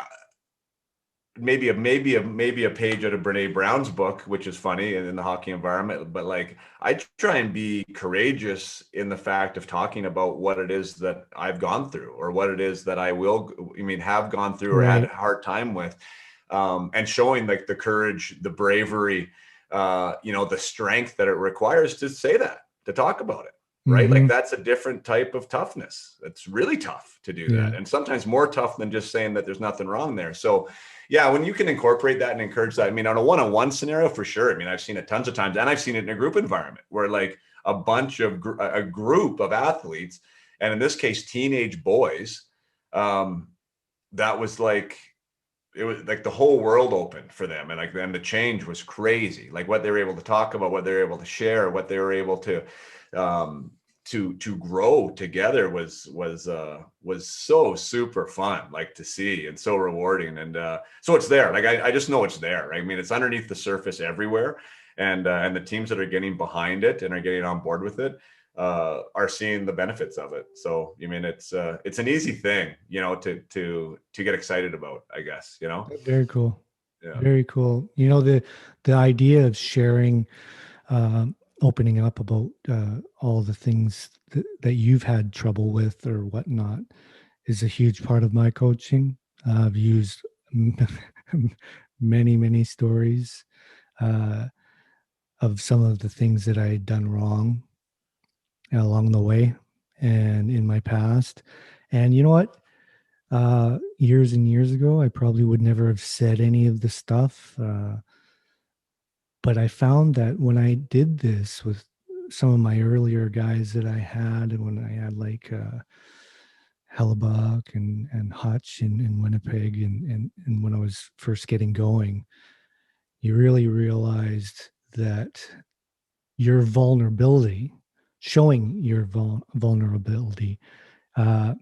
maybe a page out of Brene Brown's book, which is funny in the hockey environment, but like, I try and be courageous in the fact of talking about what it is that I've gone through, or what it is that have gone through or had a Right. hard time with, and showing like the courage, the bravery, the strength that it requires to say that, to talk about it. Right. Like, Mm-hmm. that's a different type of toughness. It's really tough to do that. Yeah. And sometimes more tough than just saying that there's nothing wrong there. So yeah, when you can incorporate that and encourage that, I mean, on a one-on-one scenario, for sure. I mean, I've seen it tons of times, and I've seen it in a group environment where like a group of athletes, and in this case, teenage boys, that was like, it was like the whole world opened for them. And like, then the change was crazy, like what they were able to talk about, what they were able to share, what they were able to, to grow together was so super fun, like, to see, and so rewarding. And so it's there. Like, I just know it's there. Right? I mean, it's underneath the surface everywhere, and the teams that are getting behind it and are getting on board with it are seeing the benefits of it. So I mean, it's an easy thing, to get excited about, I guess. Very cool. Yeah. Very cool. The idea of sharing, opening up about all the things that you've had trouble with or whatnot is a huge part of my coaching. I've used many, many stories uh, of some of the things that I had done wrong along the way and in my past. And you know what? Years and years ago, I probably would never have said any of the stuff. But I found that when I did this with some of my earlier guys that I had, and when I had like Hellebuck and Hutch in Winnipeg, and when I was first getting going, you really realized that your vulnerability, showing your vulnerability, uh,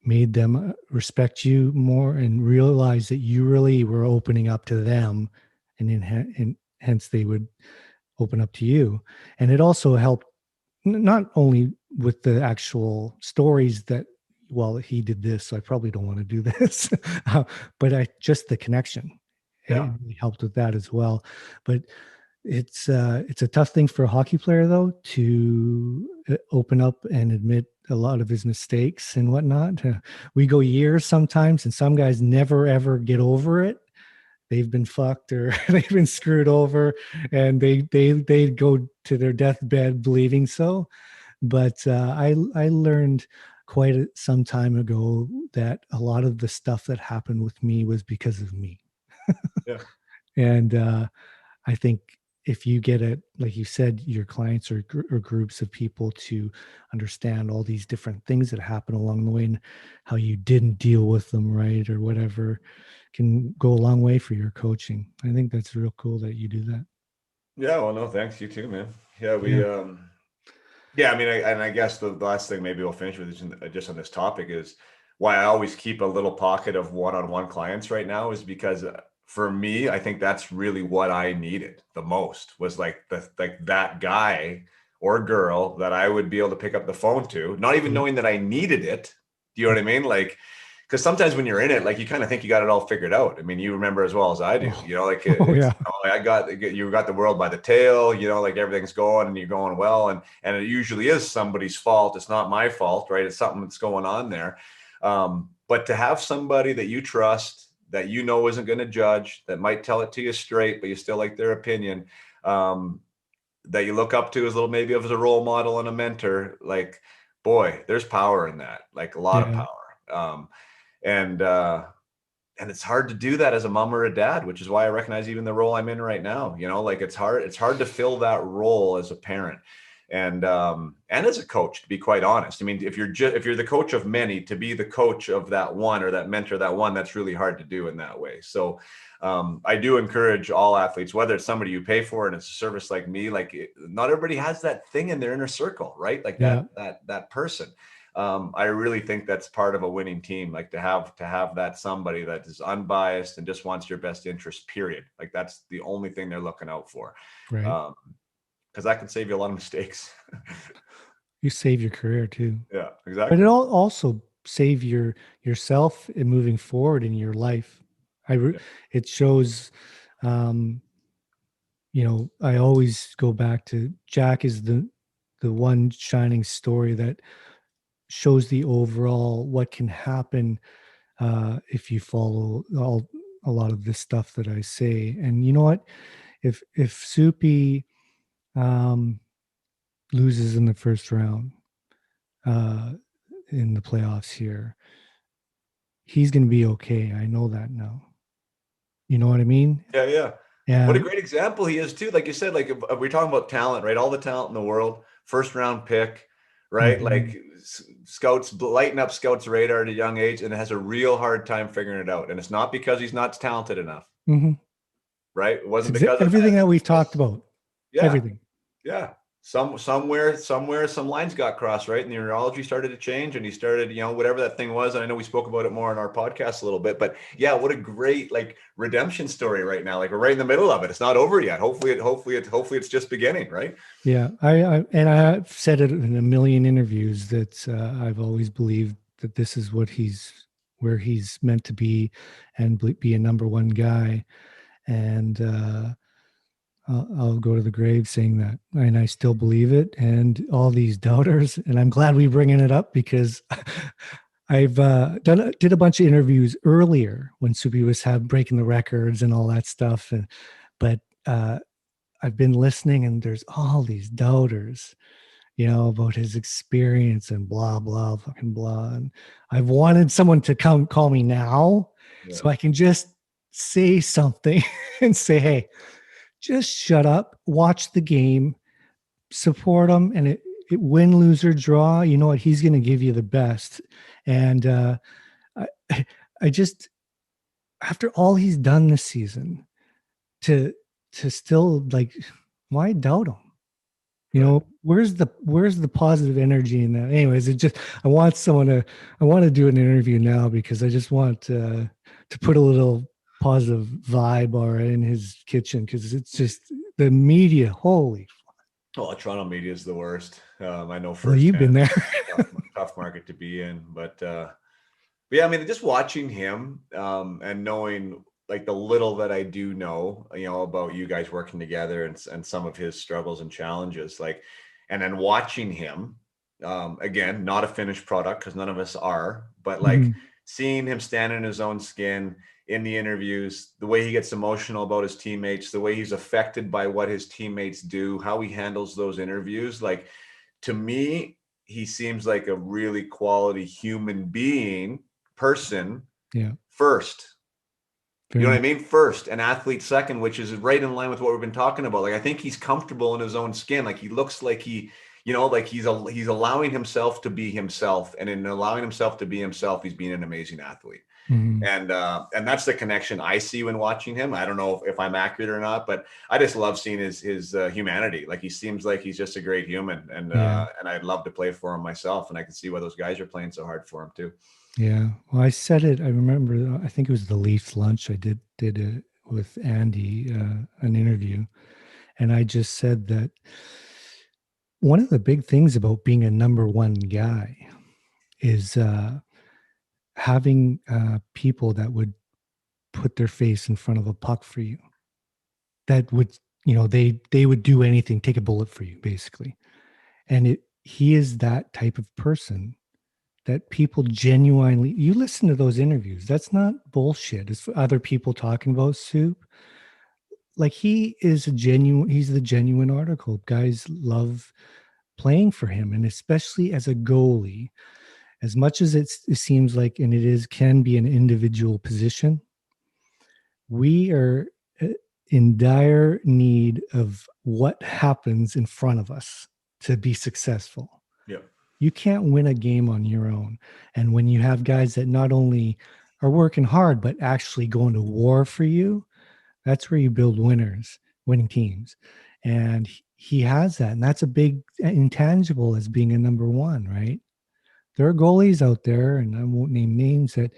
made them respect you more and realize that you really were opening up to them, and hence they would open up to you. And it also helped not only with the actual stories that, well, he did this, so I probably don't want to do this, but just the connection. Yeah. It really helped with that as well. But it's a tough thing for a hockey player though to open up and admit a lot of his mistakes and whatnot. We go years sometimes, and some guys never ever get over it. They've been fucked or they've been screwed over, and they go to their deathbed believing so. But I learned some time ago that a lot of the stuff that happened with me was because of me. Yeah. And I think if you get it, like you said, your clients or groups of people to understand all these different things that happen along the way and how you didn't deal with them right or whatever, can go a long way for your coaching. I think that's real cool that you do that. Yeah, well, no, thanks. You too, man. Yeah, we Yeah. yeah, I mean, I guess the last thing maybe we'll finish with is just on this topic is why I always keep a little pocket of one-on-one clients right now is because for me, I think that's really what I needed the most was like that guy or girl that I would be able to pick up the phone to, not even knowing that I needed it. Do you know what I mean? Like, because sometimes when you're in it, like you kind of think you got it all figured out. I mean, you remember as well as I do. You know, like Oh it's yeah. I got you got the world by the tail. You know, like everything's going and you're going well, and it usually is somebody's fault. It's not my fault, right? It's something that's going on there. But to have somebody that you trust, that you know isn't going to judge, that might tell it to you straight, but you still like their opinion, that you look up to as little maybe as a role model and a mentor, like boy, there's power in that, like a lot of Yeah. power. And and it's hard to do that as a mom or a dad, which is why I recognize even the role I'm in right now. You know, like it's hard to fill that role as a parent and as a coach, to be quite honest. I mean, if you're the coach of many, to be the coach of that one or that mentor that one, that's really hard to do in that way. So I do encourage all athletes, whether it's somebody you pay for and it's a service like me, like not everybody has that thing in their inner circle, right? Like Yeah. that person. I really think that's part of a winning team, like to have that somebody that is unbiased and just wants your best interest, period. Like that's the only thing they're looking out for. Right. Because that can save you a lot of mistakes. You save your career too, Yeah, but exactly. it also save yourself in moving forward in your life. Yeah. It shows, um, I always go back to Jack is the one shining story that shows the overall what can happen if you follow a lot of this stuff that I say. And you know what? If Soupy um, loses in the first round uh, in the playoffs here, he's going to be okay. I know that now. You know what I mean? Yeah, yeah. What a And great example he is too. Like you said, like if we're talking about talent, right? All the talent in the world, first round pick, right? mhm, Like scouts lighten up scouts' radar at a young age, and has a real hard time figuring it out. And it's not because he's not talented enough, mhm. right? It It's wasn't because of that. everything that It's we've talked because, about. yeah, Everything. yeah. Somewhere, some lines got crossed, right? And the neurology started to change, and he started, whatever that thing was. And I know we spoke about it more in our podcast a little bit, but yeah, what a great like redemption story right now. Like we're right in the middle of it. It's not over yet. Hopefully it's just beginning, right? Yeah, and I've said it in a million interviews that I've always believed that this is where he's meant to be, and be a number one guy. And I'll go to the grave saying that, and I still believe it. And all these doubters, and I'm glad we bringing it up because I've did a bunch of interviews earlier when Subi was breaking the records and all that stuff, but I've been listening, and there's all these doubters, about his experience and blah blah fucking blah. And I've wanted someone to come call me now, Yeah. so I can just say something and say, "Hey, just shut up, watch the game, support him, and it win, lose or draw. You know what? He's going to give you the best." And I, I just after all he's done this season, to still like, why doubt him? Right. Where's the positive energy in that? Anyways, I want to do an interview now because I just want to put a little positive vibe or in his kitchen, because it's just the media. Holy, Well, Toronto media is the worst. I know well, you've been firsthand. there. Tough market to be in, but yeah, I mean, just watching him and knowing like the little that I do know, about you guys working together and some of his struggles and challenges, like, and then watching him again, not a finished product because none of us are, but like Mhm. seeing him stand in his own skin in the interviews, the way he gets emotional about his teammates, the way he's affected by what his teammates do, how he handles those interviews, like to me, he seems like a really quality human being person Yeah. first, You Very know what I much. mean? First, and athlete second, which is right in line with what we've been talking about. Like I think he's comfortable in his own skin. Like he looks like like he's allowing himself to be himself, and in allowing himself to be himself, he's being an amazing athlete. Mhm. And that's the connection I see when watching him. I don't know if I'm accurate or not, but I just love seeing his humanity. Like he seems like he's just a great human, Yeah. and I'd love to play for him myself. And I can see why those guys are playing so hard for him too. Yeah. Well, I said it. I remember. I think it was the Leafs lunch. I did it with Andy, an interview, and I just said that one of the big things about being a number one guy is having people that would put their face in front of a puck for you. That would, they would do anything, take a bullet for you, basically. And he is that type of person that people genuinely, you listen to those interviews, that's not bullshit. It's other people talking about soup. Like he's the genuine article. Guys love playing for him. And especially as a goalie, as much as it seems like, and can be an individual position, we are in dire need of what happens in front of us to be successful. Yeah. You can't win a game on your own. And when you have guys that not only are working hard, but actually going to war for you, that's where you build winning teams. And he has that. And that's a big intangible as being a number one, right? There are goalies out there, and I won't name names, that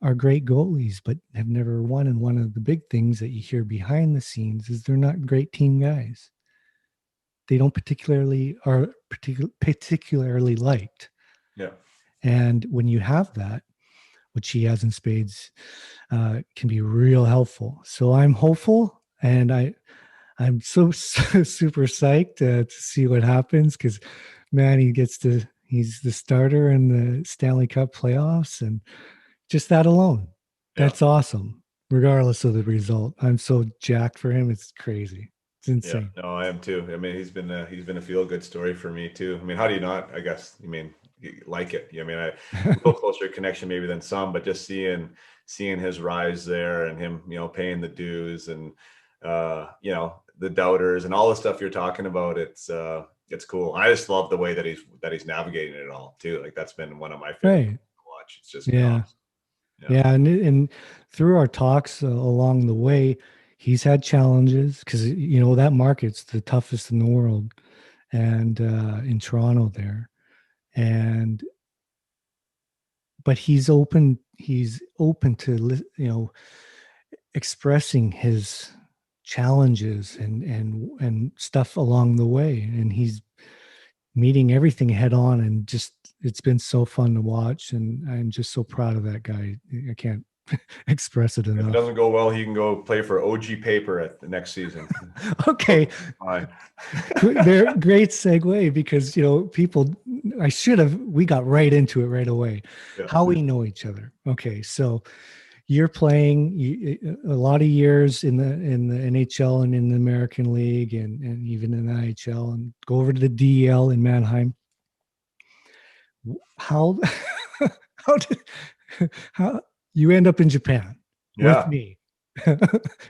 are great goalies, but have never won. And one of the big things that you hear behind the scenes is they're not great team guys. They don't particularly liked. Yeah. And when you have that, which he has in spades, can be real helpful. So I'm hopeful, and I'm so super psyched to see what happens, because man, he's the starter in the Stanley Cup playoffs, and just that alone, Yeah. that's awesome. Regardless of the result, I'm so jacked for him. It's crazy. It's Yeah, insane. no, I am too. I mean, he's been a feel good story for me too. I mean, how do you not? I guess I mean you like it. I mean, a little closer connection maybe than some, but just seeing his rise there and him, paying the dues and the doubters and all the stuff you're talking about. It's cool. I just love the way that he's navigating it all too. Like that's been one of my favorite Right. things to watch. It's just been Yeah. awesome. Yeah. Yeah, and through our talks along the way, he's had challenges, because that market's the toughest in the world, and in Toronto there, and but he's open to expressing his challenges and stuff along the way, and he's meeting everything head on, and just it's been so fun to watch, and I'm just so proud of that guy. I can't express it If it enough. doesn't go well, he can go play for OG Paper at the next season. Okay, Fine. there, great segue, because people, we got right into it right away. Yeah. How we know each other. Okay, so you're playing a lot of years in the NHL and in the American League, and even in the IHL, and go over to the DEL in Mannheim. How how did how you end up in Japan with Yeah. me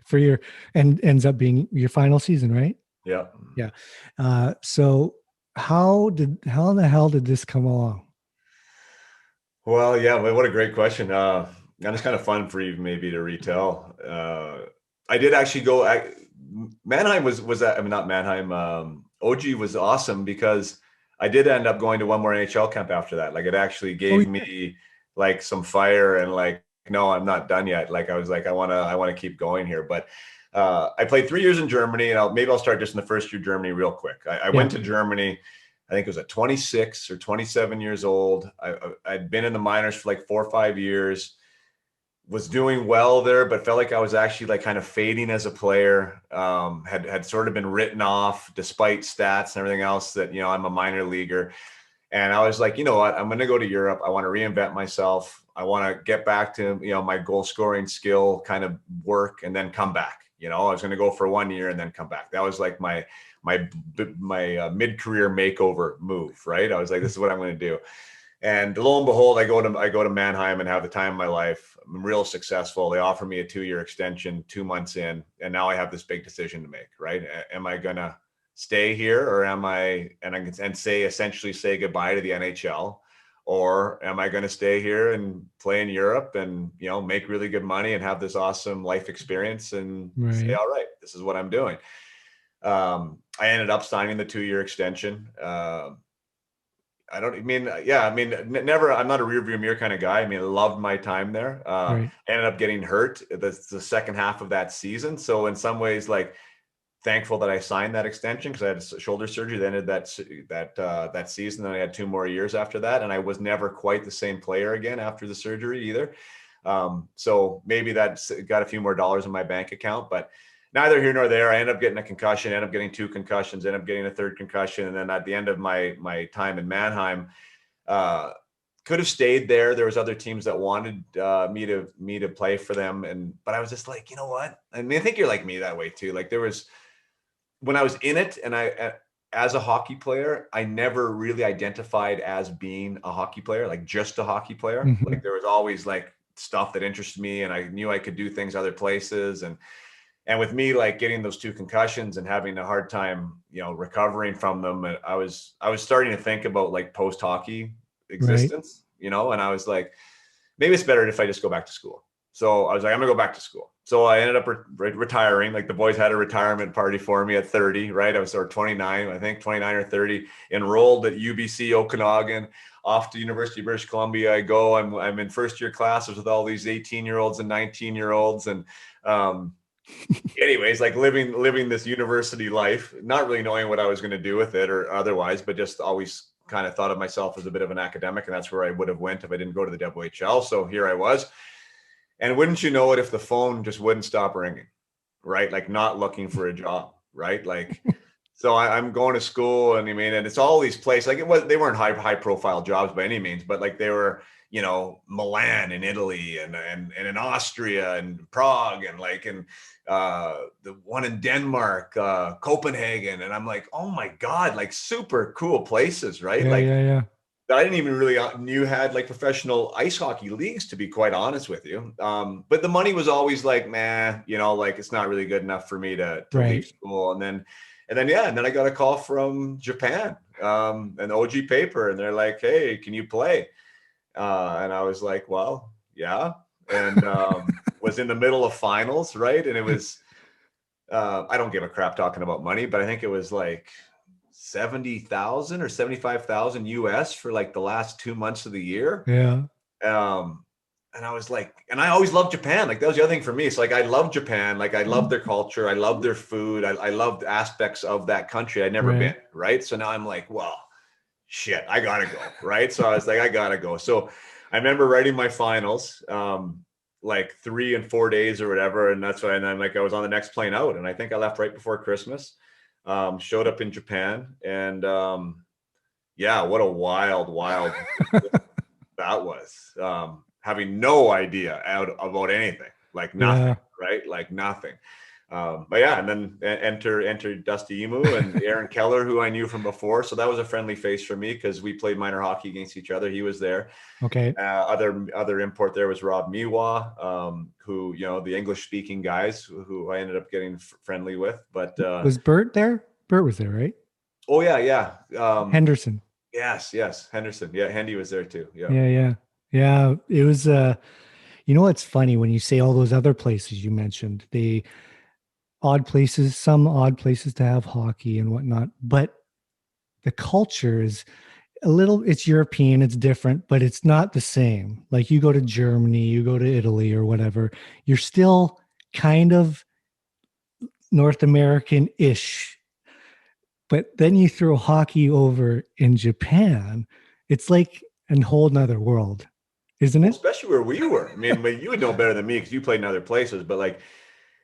for your, and ends up being your final season, right? Yeah. Yeah. So how in the hell did this come along? Well, yeah, well, what a great question. And it's kind of fun for you maybe to retell. I did actually Mannheim I mean, not Mannheim. OG was awesome because I did end up going to one more NHL camp after that. Like it actually Oh, gave me like some fire and like, no, I'm not done yet. Like I was like, I want to keep going here. But I played 3 years in Germany, and maybe I'll start just in the first year Germany real quick. I yeah. went to Germany. I think it was at 26 or 27 years old. I'd been in the minors for like 4 or 5 years, was doing well there, but felt like I was actually like kind of fading as a player. Had sort of been written off despite stats and everything else that, I'm a minor leaguer. And I was like, you know what, I'm going to go to Europe. I want to reinvent myself. I want to get back to, my goal scoring skill kind of work and then come back. I was going to go for 1 year and then come back. That was like my mid-career makeover move, right? I was like, this is what I'm going to do. And lo and behold, I go to Mannheim and have the time of my life. I'm real successful. They offer me a 2-year extension 2 months in, and now I have this big decision to make. Right? Am I gonna stay here, or am I and essentially say goodbye to the NHL, or am I going to stay here and play in Europe and make really good money and have this awesome life experience and say, all right, this is what I'm doing. I ended up signing the 2-year extension. Never, I'm not a rear view mirror kind of guy. I mean, I loved my time there. Ended up getting hurt the second half of that season. So in some ways, like, thankful that I signed that extension because I had shoulder surgery that ended that season. Then I had 2 more years after that. And I was never quite the same player again after the surgery either. So maybe that's got a few more dollars in my bank account, but neither here nor there. I ended up getting a concussion, ended up getting 2 concussions, ended up getting a 3rd concussion. And then at the end of my time in Mannheim, could have stayed there. There was other teams that wanted me to play for them. But I was just like, you know what? I mean, I think you're like me that way too. Like, when I was in it and as a hockey player, I never really identified as being a hockey player, like just a hockey player. Mm-hmm. Like, there was always like stuff that interested me, and I knew I could do things other places. And with me, like, getting those 2 concussions and having a hard time, recovering from them, and I was starting to think about like post hockey existence, and I was like, maybe it's better if I just go back to school. So I was like, I'm gonna go back to school. So I ended up retiring. Like, the boys had a retirement party for me at 30, right? I was 29, I think 29 or 30, enrolled at UBC Okanagan, off to University of British Columbia. I go, I'm in first year classes with all these 18-year-olds and 19-year-olds. And anyways, like living this university life, not really knowing what I was going to do with it or otherwise, but just always kind of thought of myself as a bit of an academic. And that's where I would have went if I didn't go to the WHL. So here I was. And wouldn't you know it, if the phone just wouldn't stop ringing, right? Like, not looking for a job, right? Like, so I'm going to school, and and it's all these places. Like, they weren't high profile jobs by any means, but like, they were, Milan in Italy and in Austria and Prague and the one in Denmark, Copenhagen. And I'm like, oh my God, like, super cool places, right? Yeah. I didn't even really knew had like professional ice hockey leagues, to be quite honest with you. But the money was always like, man, like, it's not really good enough for me to leave school. And then I got a call from Japan, an OG paper, and they're like, hey, can you play? And I was like, well, yeah. And was in the middle of finals, right? And it was, I don't give a crap talking about money, but I think it was like 70,000 or 75,000 US for like the last 2 months of the year. Yeah. And I was like, and I always loved Japan. Like, that was the other thing for me. So like, I love Japan. Like, I love their culture. I love their food. I loved aspects of that country. I'd never been, right? So now I'm like, well, shit, I gotta go, right? So I was like, I gotta go. So I remember writing my finals, like 3 and 4 days or whatever. And that's why, and I'm like, I was on the next plane out. And I think I left right before Christmas. Showed up in Japan, and what a wild that was. Having no idea about anything, like nothing, right? Like nothing. But yeah, and then enter Dusty Imoo and Aaron Keller, who I knew from before. So that was a friendly face for me because we played minor hockey against each other. He was there. Okay. Other import there was Rob Miwa, who, the English speaking guys who I ended up getting friendly with. But was Bert there? Bert was there, right? Oh yeah. Henderson. Yes, Henderson. Yeah, Hendy was there too. Yeah. It was. It's funny when you say all those other places you mentioned. Some odd places to have hockey and whatnot, but the culture is it's European, it's different, but it's not the same. Like, you go to Germany, you go to Italy or whatever, you're still kind of North American-ish. But then you throw hockey over in Japan, it's like a whole nother world, isn't it? Especially where we were. I mean, you would know better than me because you played in other places, but like,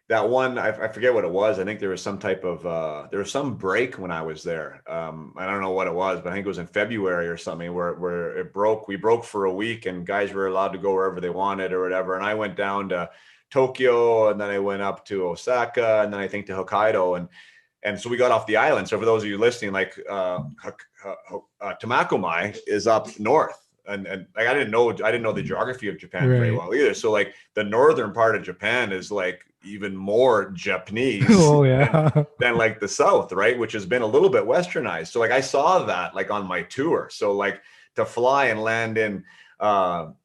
that one, I forget what it was. I think there was some type of, there was some break when I was there. I don't know what it was, but I think it was in February or something where it broke. We broke for a week, and guys were allowed to go wherever they wanted or whatever. And I went down to Tokyo, and then I went up to Osaka, and then I think to Hokkaido. And so we got off the island. So for those of you listening, like Tomakomai is up north. and like I didn't know the geography of Japan very Right. well either. So like the northern part of Japan is like even more Japanese Oh yeah. than like the south, right? Which has been a little bit westernized. So like I saw that like on my tour. So like to fly and land in to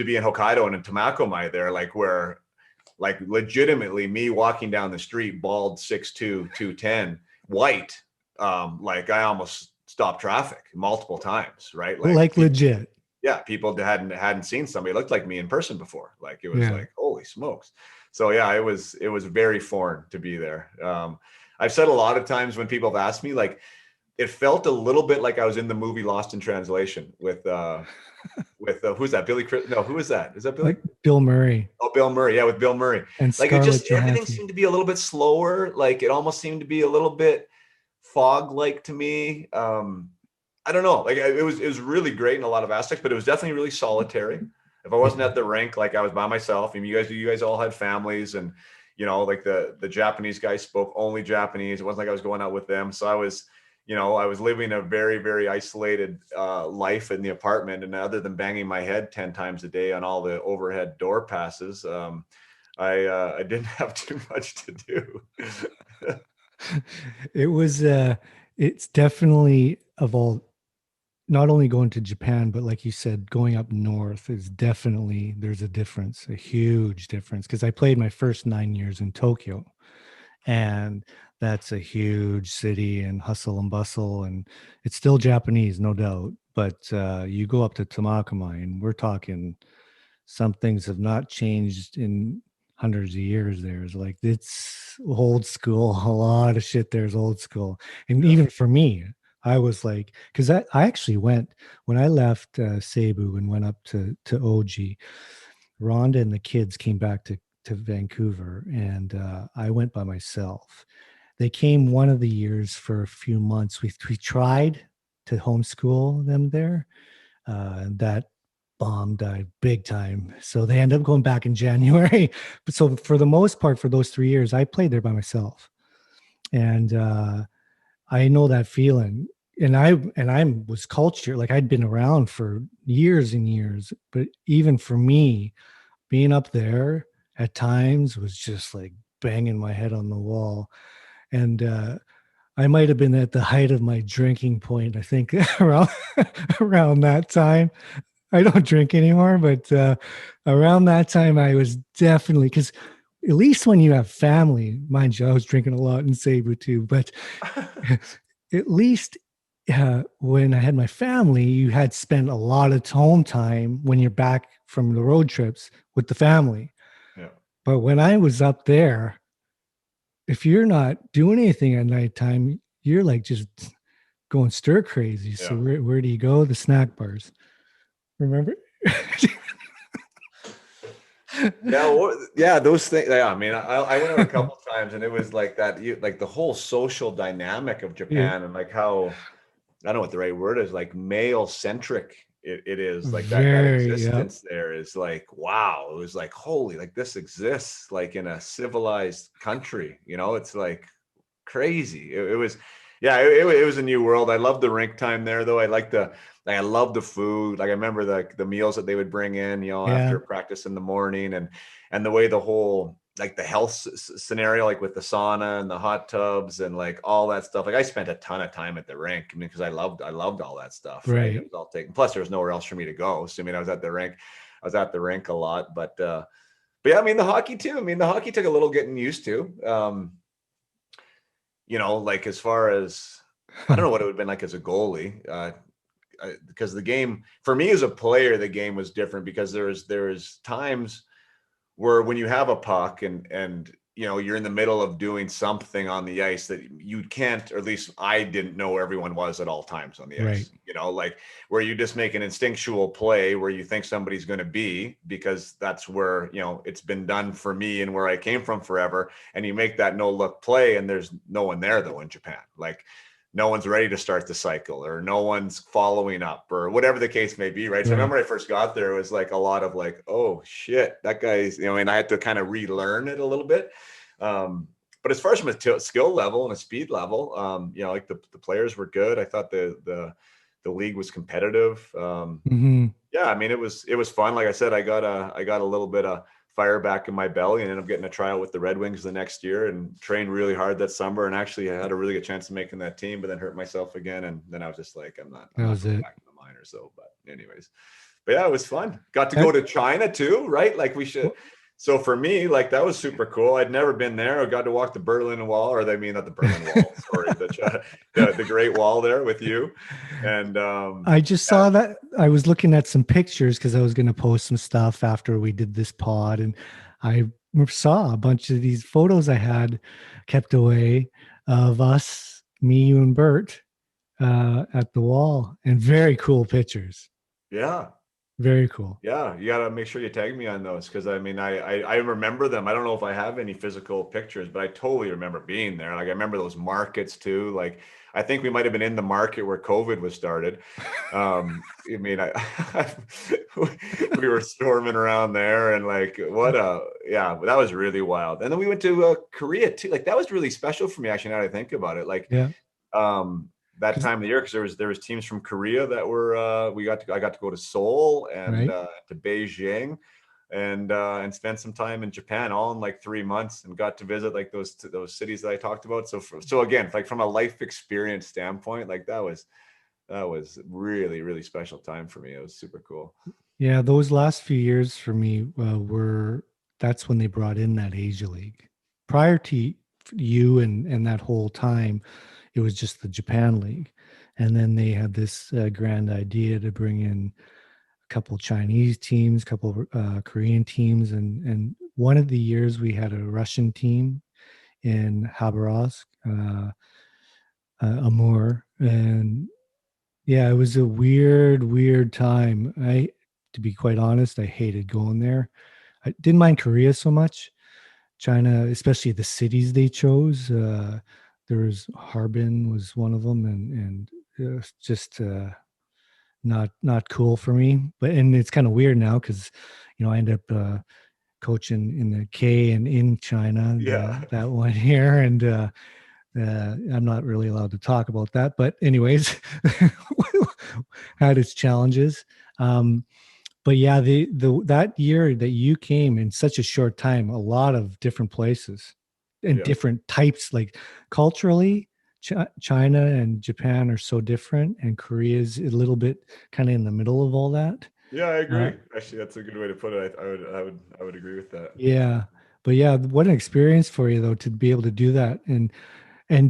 be in Hokkaido and in Tomakomai there, like where like legitimately me walking down the street, bald, 6'2", 210, white, like I almost stopped traffic multiple times, right? Like Like legit. yeah, people hadn't seen somebody looked like me in person before. Like it was Yeah. like, holy smokes. So yeah, it was very foreign to be there. I've said a lot of times when people have asked me, like, it felt a little bit like I was in the movie Lost in Translation with who's that? Billy Chris? No, who is that? Is that Billy? Like Bill Murray Oh, Bill Murray. Yeah, with Bill Murray. and Like it Scarlett just everything Johansson. seemed to be a little bit slower. Like it almost seemed to be a little bit fog-like to me. I don't know. Like it was really great in a lot of aspects, but it was definitely really solitary. If I wasn't at the rink, like I was by myself. I mean, you guys all had families, and like the Japanese guys spoke only Japanese. It wasn't like I was going out with them. So I was living a very, very isolated life in the apartment. And other than banging my head 10 times a day on all the overhead door passes, I didn't have too much to do. It was it's definitely of all, not only going to Japan, but like you said, going up north is definitely, there's a difference, a huge difference. Because I played my first 9 years in Tokyo, and that's a huge city and hustle and bustle, and it's still Japanese, no doubt. But you go up to Tamakamai, and we're talking, some things have not changed in hundreds of years. There's like, it's old school. A lot of shit there's old school. And Yeah. even for me, I was like, because I actually went, when I left Cebu and went up to OG, Rhonda and the kids came back to Vancouver, and I went by myself. They came one of the years for a few months. We tried to homeschool them there, and that bomb died big time. So they ended up going back in January. But so for the most part, for those 3 years, I played there by myself, and I know that feeling. And I was cultured, like I'd been around for years and years. But even for me, being up there at times was just like banging my head on the wall. And I might have been at the height of my drinking point, I think, around around that time. I don't drink anymore, but around that time, I was definitely, because at least when you have family, mind you, I was drinking a lot in Cebu too, but at least when I had my family, you had spent a lot of home time when you're back from the road trips with the family. Yeah. But when I was up there, if you're not doing anything at nighttime, you're like just going stir crazy. So Yeah. where do you go? The snack bars. Remember? Yeah, those things. Yeah, I mean, I went out a couple times, and it was like that. Like the whole social dynamic of Yeah, Japan, and like how, I don't know what the right word is, like male centric it is. Like that very, yeah, existence there is like, wow. It was like, holy, like this exists like in a civilized country. It's like crazy. It was, yeah, it was a new world. I love the rink time there, though. I love the food. Like I remember the meals that they would bring in, yeah, after practice in the morning, and the way the whole, like the health scenario, like with the sauna and the hot tubs and like all that stuff. Like I spent a ton of time at the rink, I mean, because I loved all that stuff. Right. It right. was all taken. Plus, there was nowhere else for me to go. So I mean, I was at the rink a lot. But yeah, I mean, the hockey too. I mean, the hockey took a little getting used to. Like as far as, I don't know what it would have been like as a goalie, because the game for me as a player, the game was different, because there's times where when you have a puck and you're in the middle of doing something on the ice that you can't, or at least I didn't know where everyone was at all times on the Right. ice, like where you just make an instinctual play where you think somebody's going to be, because that's where, it's been done for me and where I came from forever. And you make that no look play, and there's no one there though in Japan. Like no one's ready to start the cycle, or no one's following up, or whatever the case may be. Right. So I Right. remember I first got there, it was like a lot of like, oh shit, that guy's, and I had to kind of relearn it a little bit. But as far as from a skill level and a speed level, like the players were good. I thought the the league was competitive. Mm-hmm. Yeah, I mean, it was fun. Like I said, I got a little bit of fire back in my belly and ended up getting a tryout with the Red Wings the next year and trained really hard that summer. And actually I had a really good chance of making that team, but then hurt myself again. And then I was just like, I'm That not was going it. back to the minors. So, but anyways, but yeah, it was fun. Got to go That, to China too, right? Like we should. So for me, like that was super cool. I'd never been there. I got to walk the Berlin Wall, or they mean not the Berlin Wall. Sorry, the Great Wall there with you. And I just saw that. I was looking at some pictures because I was going to post some stuff after we did this pod, and I saw a bunch of these photos I had kept away of us, me, you, and Bert at the wall, and very cool pictures. yeah, Very cool. yeah, you gotta make sure you tag me on those because I mean I remember them. I don't know if I have any physical pictures, but I totally remember being there. Like I remember those markets too. Like I think we might have been in the market where COVID was started. I mean, we were storming around there and like what a yeah, that was really wild. And then we went to Korea too. Like that was really special for me actually. Now that I think about it, like Yeah. that 'Cause- time of the year because there was teams from Korea that were I got to go to Seoul and right. to Beijing and spend some time in Japan all in like 3 months and got to visit like those cities that I talked about. So again, like from a life experience standpoint, like that was really special time for me. It was super cool. Yeah. Those last few years for me were that's when they brought in that Asia League. Prior to you and that whole time, it was just the Japan League. And then they had this grand idea to bring in a couple Chinese teams, a couple Korean teams, and one of the years we had a Russian team in Khabarovsk, Amur, and yeah, it was a weird time. To be quite honest, I hated going there. I didn't mind Korea so much. China, especially the cities they chose. There was Harbin was one of them, and it was just not cool for me. But and it's kind of weird now because I end up coaching in the K and in China Yeah. that one year, and I'm not really allowed to talk about that. But anyways, had its challenges. But yeah, the that year that you came in such a short time, a lot of different places and Yeah. different types, like culturally, China and Japan are so different, and Korea is a little bit kind of in the middle of all that. Yeah, I Uh, agree. Actually, that's a good way to put it. I would agree with that. yeah, but yeah, what an experience for you though to be able to do that and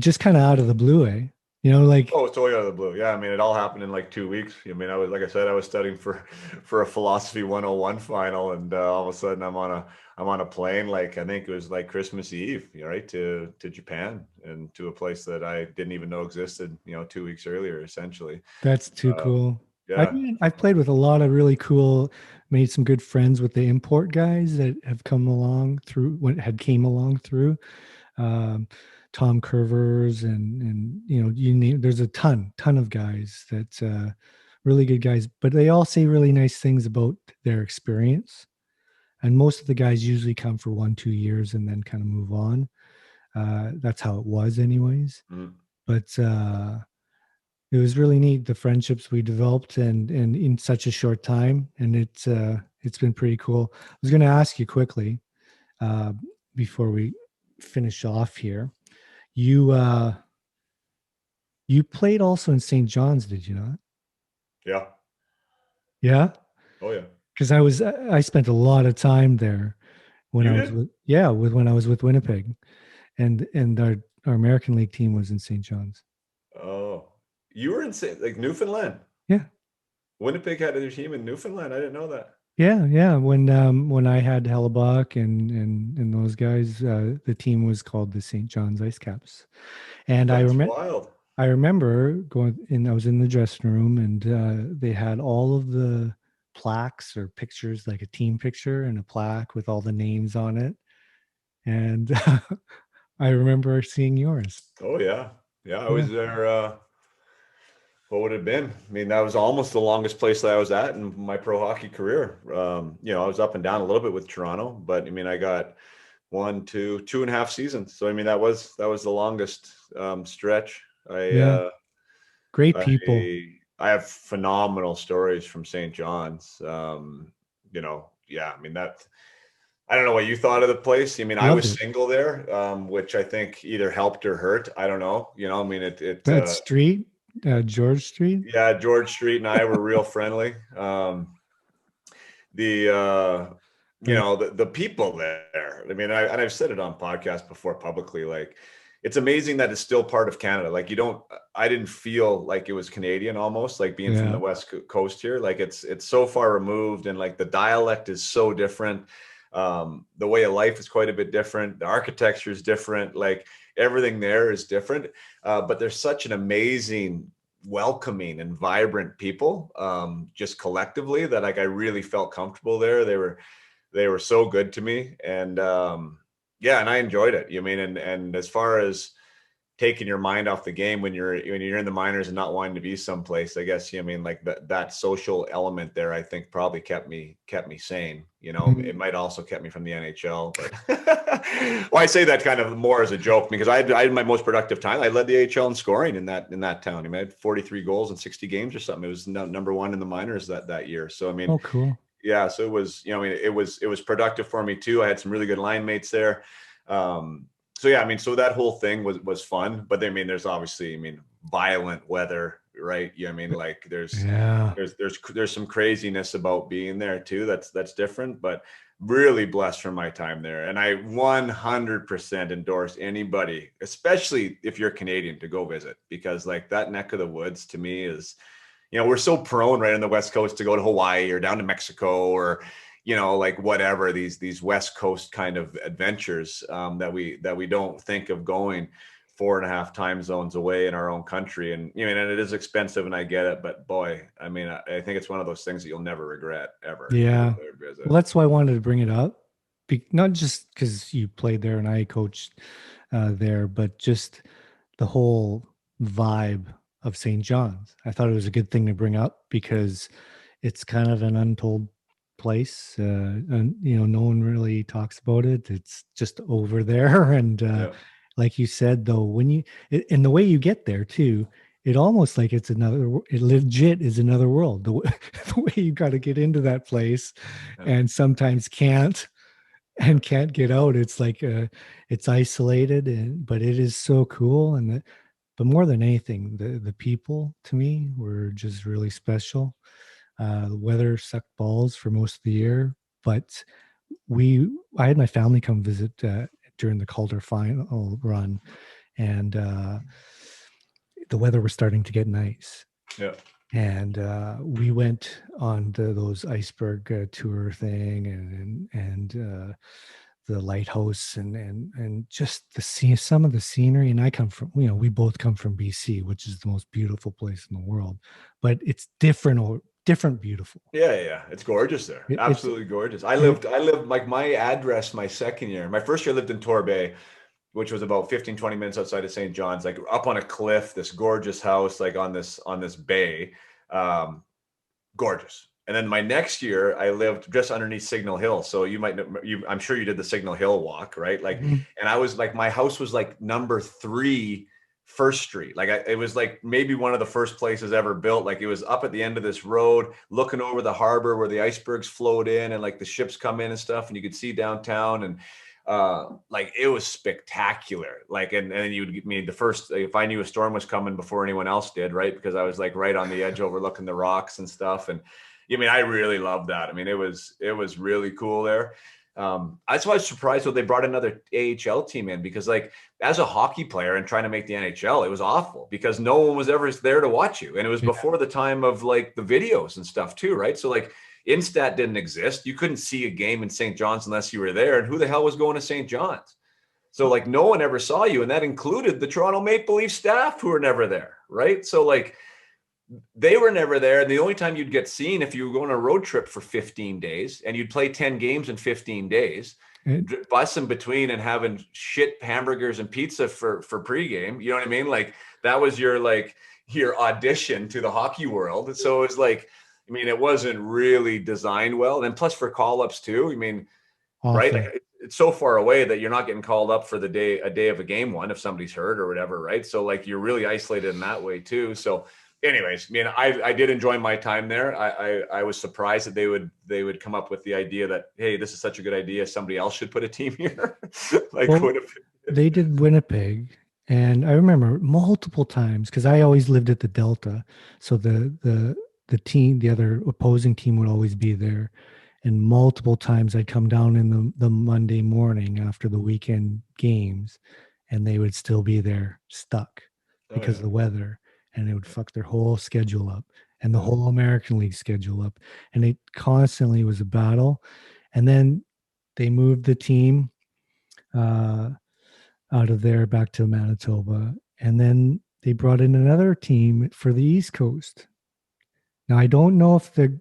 just kind of out of the blue, eh? Like Oh, it's totally out of the blue. Yeah, I mean, it all happened in like 2 weeks. I mean, I was like I said, I was studying for a philosophy 101 final, and all of a sudden I'm on a plane. Like I think it was like Christmas Eve, right, to Japan and to a place that I didn't even know existed. 2 weeks earlier, essentially. that's too Um, cool. yeah, I've played with a lot of really cool, made some good friends with the import guys that have come along through when had came along through. Um, Tom Curvers and you name there's a ton of guys that really good guys, but they all say really nice things about their experience. And most of the guys usually come for 1-2 years and then kind of move on. That's how it was, anyways. mhm. But it was really neat the friendships we developed and in such a short time, and it's been pretty cool. I was going to ask you quickly uh, before we finish off here. You you played also in St. John's, did you not? Yeah. Yeah, Oh yeah. because I spent a lot of time there when You I was did? with when I was with Winnipeg, and our American League team was in St. John's. Oh, you were in like Newfoundland. Yeah, Winnipeg had their team in Newfoundland. I didn't know that. yeah. When I had Hellebuck and those guys, the team was called the St. John's Ice Caps, and That's wild. I remember going in. I was in the dressing room, and they had all of the plaques or pictures, like a team picture and a plaque with all the names on it. And I remember seeing yours. Oh yeah. Yeah, I Yeah, was there. What would it have been? I mean, that was almost the longest place that I was at in my pro hockey career. I was up and down a little bit with Toronto, but I mean, I got 2.5 seasons. So I mean, that was the longest stretch. yeah. Great people. I have phenomenal stories from St. John's. Yeah, I mean, I don't know what you thought of the place. I mean, I Loved was it. single there, which I think either helped or hurt. I don't know. I mean, That street, George Street. yeah, George Street and I were real friendly. The, the people there, I mean, and I've said it on podcasts before publicly, like, it's amazing that it's still part of Canada. Like, I didn't feel like it was Canadian, almost like being from the Yeah. West Coast here. Like, it's so far removed, and like the dialect is so different. The way of life is quite a bit different. The architecture is different. Like, everything there is different. But there's such an amazing, welcoming and vibrant people, just collectively, that like I really felt comfortable there. They were so good to me, and yeah, and I enjoyed it. And as far as taking your mind off the game when you're in the minors and not wanting to be someplace, I guess, like that social element there, I think probably kept me sane. It might also kept me from the NHL, but well, I say that kind of more as a joke, because I had my most productive time. I led the AHL in scoring in that town. I mean, I had 43 goals in 60 games or something. It was number one in the minors that year. So I mean, Oh, cool. yeah, so it was, I mean, it was productive for me too. I had some really good line mates there. So yeah, I mean, so that whole thing was fun. But I mean, there's obviously, violent weather, right? I mean, like Yeah. there's some craziness about being there too. That's different, but really blessed from my time there. And I 100% endorse anybody, especially if you're Canadian, to go visit, because like that neck of the woods to me is, we're so prone right on the West Coast to go to Hawaii or down to Mexico, or, like whatever, these West Coast kind of adventures, that we don't think of going 4.5 time zones away in our own country. And, and it is expensive, and I get it, but boy, I mean, I think it's one of those things that you'll never regret ever. Yeah. Visit. Well, that's why I wanted to bring it up. Not just because you played there and I coached there, but just the whole vibe of St. John's. I thought it was a good thing to bring up because it's kind of an untold place, and no one really talks about it. It's just over there, and Yeah. like you said, though, and the way you get there too, it almost like it legit is another world. The way you got to get into that place, Yeah. and sometimes can't get out. It's like it's isolated, but it is so cool. But more than anything, the people to me were just really special. The weather sucked balls for most of the year, but I had my family come visit during the Calder final run, and the weather was starting to get nice. Yeah. And we went on those iceberg tour thing, and the lighthouse, and just some of the scenery. And I come from, we both come from BC, which is the most beautiful place in the world, but it's different beautiful. Yeah. It's gorgeous there. It's Absolutely gorgeous. I lived like my address, my second year, my first year I lived in Torbay, which was about 15, 20 minutes outside of St. John's, like up on a cliff, this gorgeous house, like on this bay. Gorgeous. And then my next year I lived just underneath Signal Hill. So I'm sure you did the Signal Hill walk, right? Like, Mhm. and I was like, my house was like number 3 First Street. Like it was like maybe one of the first places ever built. Like it was up at the end of this road, looking over the harbor where the icebergs float in and like the ships come in and stuff, and you could see downtown. And like it was spectacular. Like, and you'd get me if I knew a storm was coming before anyone else did, right? Because I was like right on the edge overlooking the rocks and stuff. And I really loved that. I mean, it was really cool there. That's why I was surprised when they brought another AHL team in, because like as a hockey player and trying to make the NHL, it was awful because no one was ever there to watch you. And it was before the time of like the videos and stuff too, right? So like Instat didn't exist. You couldn't see a game in St. John's unless you were there. And who the hell was going to St. John's? So like no one ever saw you. And that included the Toronto Maple Leaf staff who were never there, right? So like they were never there. And the only time you'd get seen if you were going on a road trip for 15 days and you'd play 10 games in 15 days, bussing between and having shit hamburgers and pizza for pregame. You know what I mean? Like that was your audition to the hockey world. So it was like, it wasn't really designed well. And plus for call-ups too. awful. Right? Like, it's so far away that you're not getting called up for a day of a game one if somebody's hurt or whatever, right? So like you're really isolated in that way too. So anyways, I mean, I did enjoy my time there. I was surprised that they would come up with the idea that, hey, this is such a good idea, somebody else should put a team here. Like Well, Winnipeg. they did Winnipeg, and I remember multiple times because I always lived at the Delta, so the team, the other opposing team would always be there, and multiple times I'd come down in the Monday morning after the weekend games, and they would still be there stuck Oh because of yeah. the weather, and it would fuck their whole schedule up and the Yeah. whole American League schedule up, and it constantly was a battle, and then they moved the team. Uh, Out of there back to Manitoba. And then they brought in another team for the East Coast. Now I don't know if they're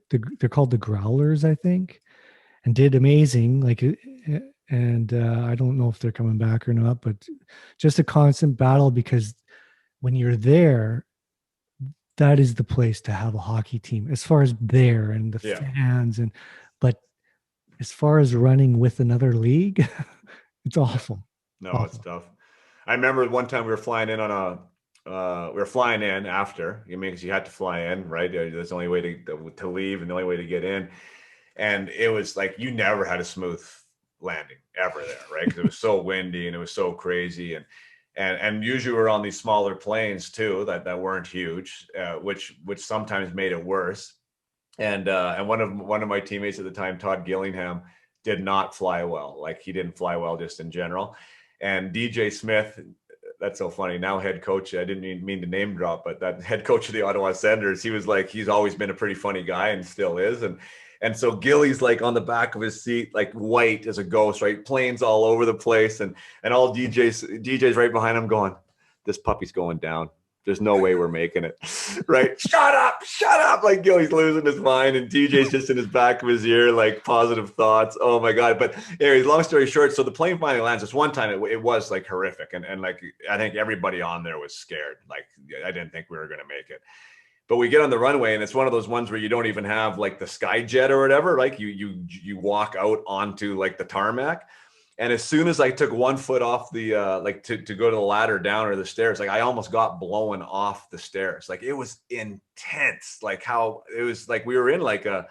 called the Growlers, I think, and did amazing. And I don't know if they're coming back or not, but just a constant battle because when you're there, that is the place to have a hockey team as far as there and the Yeah. fans but as far as running with another league, it's Yeah. awful. No, it's Awful. tough. I remember one time we were flying in on we were flying in after, I mean, because you had to fly in, right? That's the only way to leave and the only way to get in. And it was like, you never had a smooth landing ever there, right? Because it was so windy and it was so crazy. And usually we're on these smaller planes too, that weren't huge, which sometimes made it worse. And one of my teammates at the time, Todd Gillingham, did not fly well. Like he didn't fly well just in general. And DJ Smith, that's so funny. Now head coach, I didn't mean to name drop, but that head coach of the Ottawa Senators, he was like, he's always been a pretty funny guy and still is. And so Gilly's like on the back of his seat, like white as a ghost, right? Planes all over the place, and all DJ's right behind him going, this puppy's going down. There's no way we're making it. Right? Shut up. Like Gilly's losing his mind, and DJ's just in his back of his ear, like positive thoughts. Oh my God. But anyways, long story short, so the plane finally lands. This one time it was like horrific. And like, I think everybody on there was scared. Like I didn't think we were going to make it. But we get on the runway, and it's one of those ones where you don't even have like the sky jet or whatever. Like you walk out onto like the tarmac. And as soon as I took one foot off the like to go to the ladder down or the stairs, like I almost got blown off the stairs. Like it was intense. Like how it was like we were in like I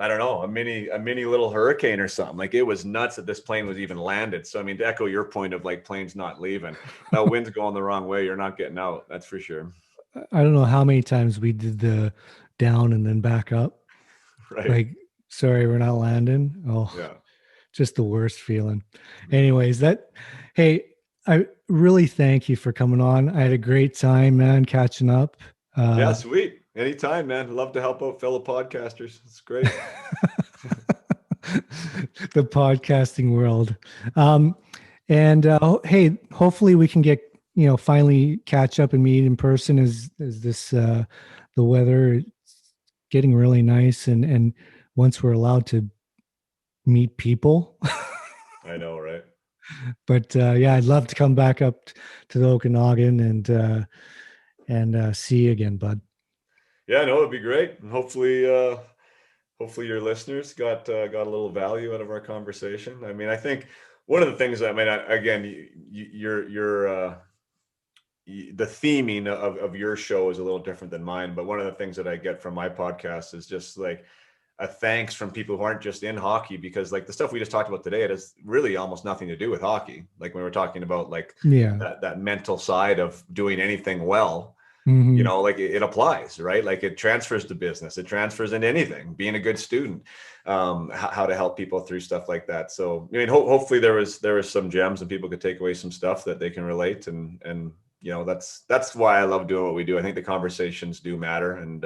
don't know, a mini little hurricane or something. Like it was nuts that this plane was even landed. So I mean, to echo your point of like planes not leaving, that wind's going the wrong way, you're not getting out. That's for sure. I don't know how many times we did the down and then back up. Right. Like, sorry, we're not landing. Oh, Yeah. just the worst feeling. Anyways, hey, I really thank you for coming on. I had a great time, man, catching up. Yeah, sweet. Anytime, man. Love to help out fellow podcasters. It's great. The podcasting world. And hey, hopefully we can get, finally catch up and meet in person as this the weather is getting really nice and once we're allowed to meet people. I know, right? But yeah, I'd love to come back up to the Okanagan and see you again, bud. Yeah, no, it'd be great. And hopefully your listeners got a little value out of our conversation. I mean, I think one of the things, I mean, again, you're the theming of your show is a little different than mine, but one of the things that I get from my podcast is just like a thanks from people who aren't just in hockey, because like the stuff we just talked about today, it has really almost nothing to do with hockey. Like when we're talking about like that mental side of doing anything well, Mm-hmm. like it applies, right? Like it transfers to business, it transfers into anything, being a good student, how to help people through stuff like that. So, I mean, hopefully there was some gems and people could take away some stuff that they can relate. And that's why I love doing what we do. I think the conversations do matter. And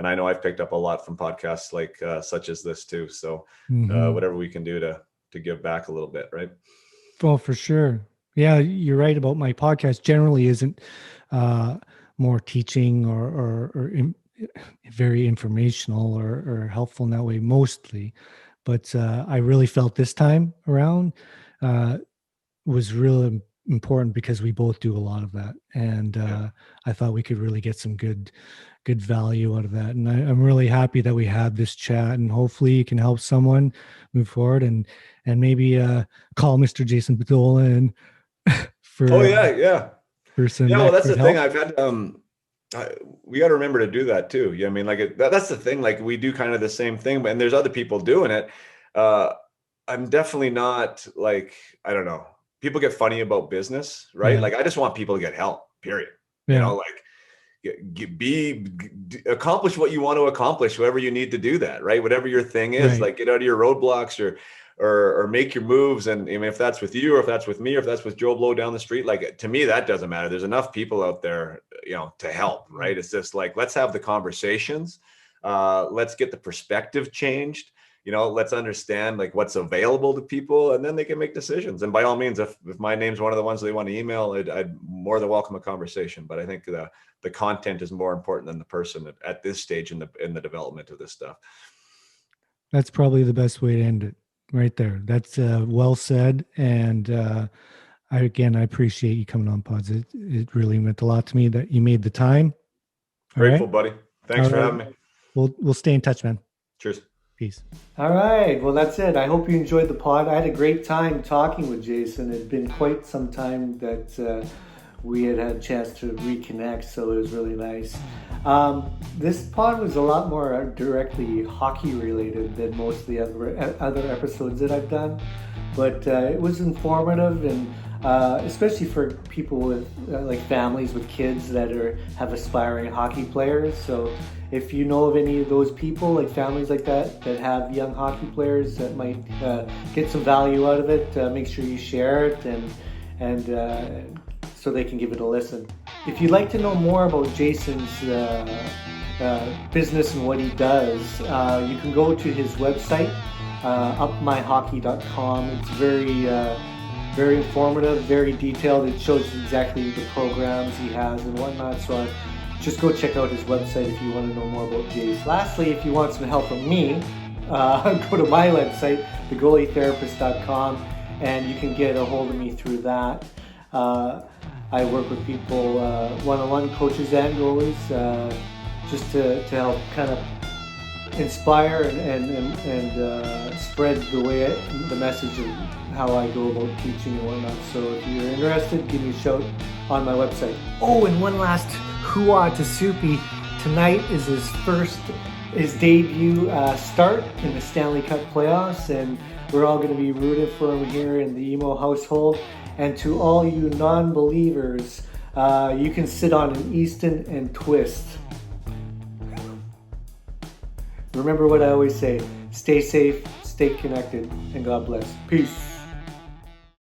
I know I've picked up a lot from podcasts like such as this too. So whatever we can do to give back a little bit, right? Well, for sure. Yeah, you're right about my podcast generally isn't more teaching or very informational or helpful in that way mostly. But I really felt this time around was really important because we both do a lot of that. And I thought we could really get some good value out of that. And I'm really happy that we had this chat, and hopefully you can help someone move forward and maybe call Mr. Jason Podollan for Oh yeah. for some Yeah, well, that's the expert thing. help. I've had we got to remember to do that too. Yeah, I mean, like that's the thing. Like we do kind of the same thing, but and there's other people doing it. I'm definitely not like, I don't know. People get funny about business, right? Yeah. Like I just want people to get help. Period. Yeah. Like accomplish what you want to accomplish, whoever you need to do that, right? Whatever your thing is, Right. like get out of your roadblocks or make your moves. And I mean, if that's with you, or if that's with me, or if that's with Joe Blow down the street, like to me, that doesn't matter. There's enough people out there, to help, right? It's just like, let's have the conversations. Let's get the perspective changed. Let's understand like what's available to people, and then they can make decisions. And by all means, if my name's one of the ones they want to email, I'd more than welcome a conversation. But I think the content is more important than the person at this stage in the development of this stuff. That's probably the best way to end it right there. That's well said. And I appreciate you coming on, Pods. It really meant a lot to me that you made the time. Grateful, buddy. Thanks for having me. We'll stay in touch, man. Cheers. Peace. All right. Well, that's it. I hope you enjoyed the pod. I had a great time talking with Jason. It had been quite some time that we had a chance to reconnect, so it was really nice. This pod was a lot more directly hockey related than most of the other episodes that I've done, but it was informative, and especially for people with like families with kids that have aspiring hockey players. So if you know of any of those people, like families like that have young hockey players that might get some value out of it, make sure you share it and so they can give it a listen. If you'd like to know more about Jason's business and what he does, you can go to his website, upmyhockey.com. It's very informative, very detailed. It shows exactly the programs he has and whatnot. So just go check out his website if you want to know more about Jace. Lastly, if you want some help from me, go to my website, thegoalietherapist.com, and you can get a hold of me through that. I work with people, one-on-one coaches and goalies, just to help kind of inspire and spread the message of how I go about teaching and whatnot. So if you're interested, give me a shout on my website. Oh, and one last hoo-ah to Soupy. Tonight is his debut start in the Stanley Cup playoffs, and we're all going to be rooting for him here in the Imoo household. And to all you non-believers, you can sit on an Easton and twist. Remember what I always say, stay safe, stay connected, and God bless. Peace.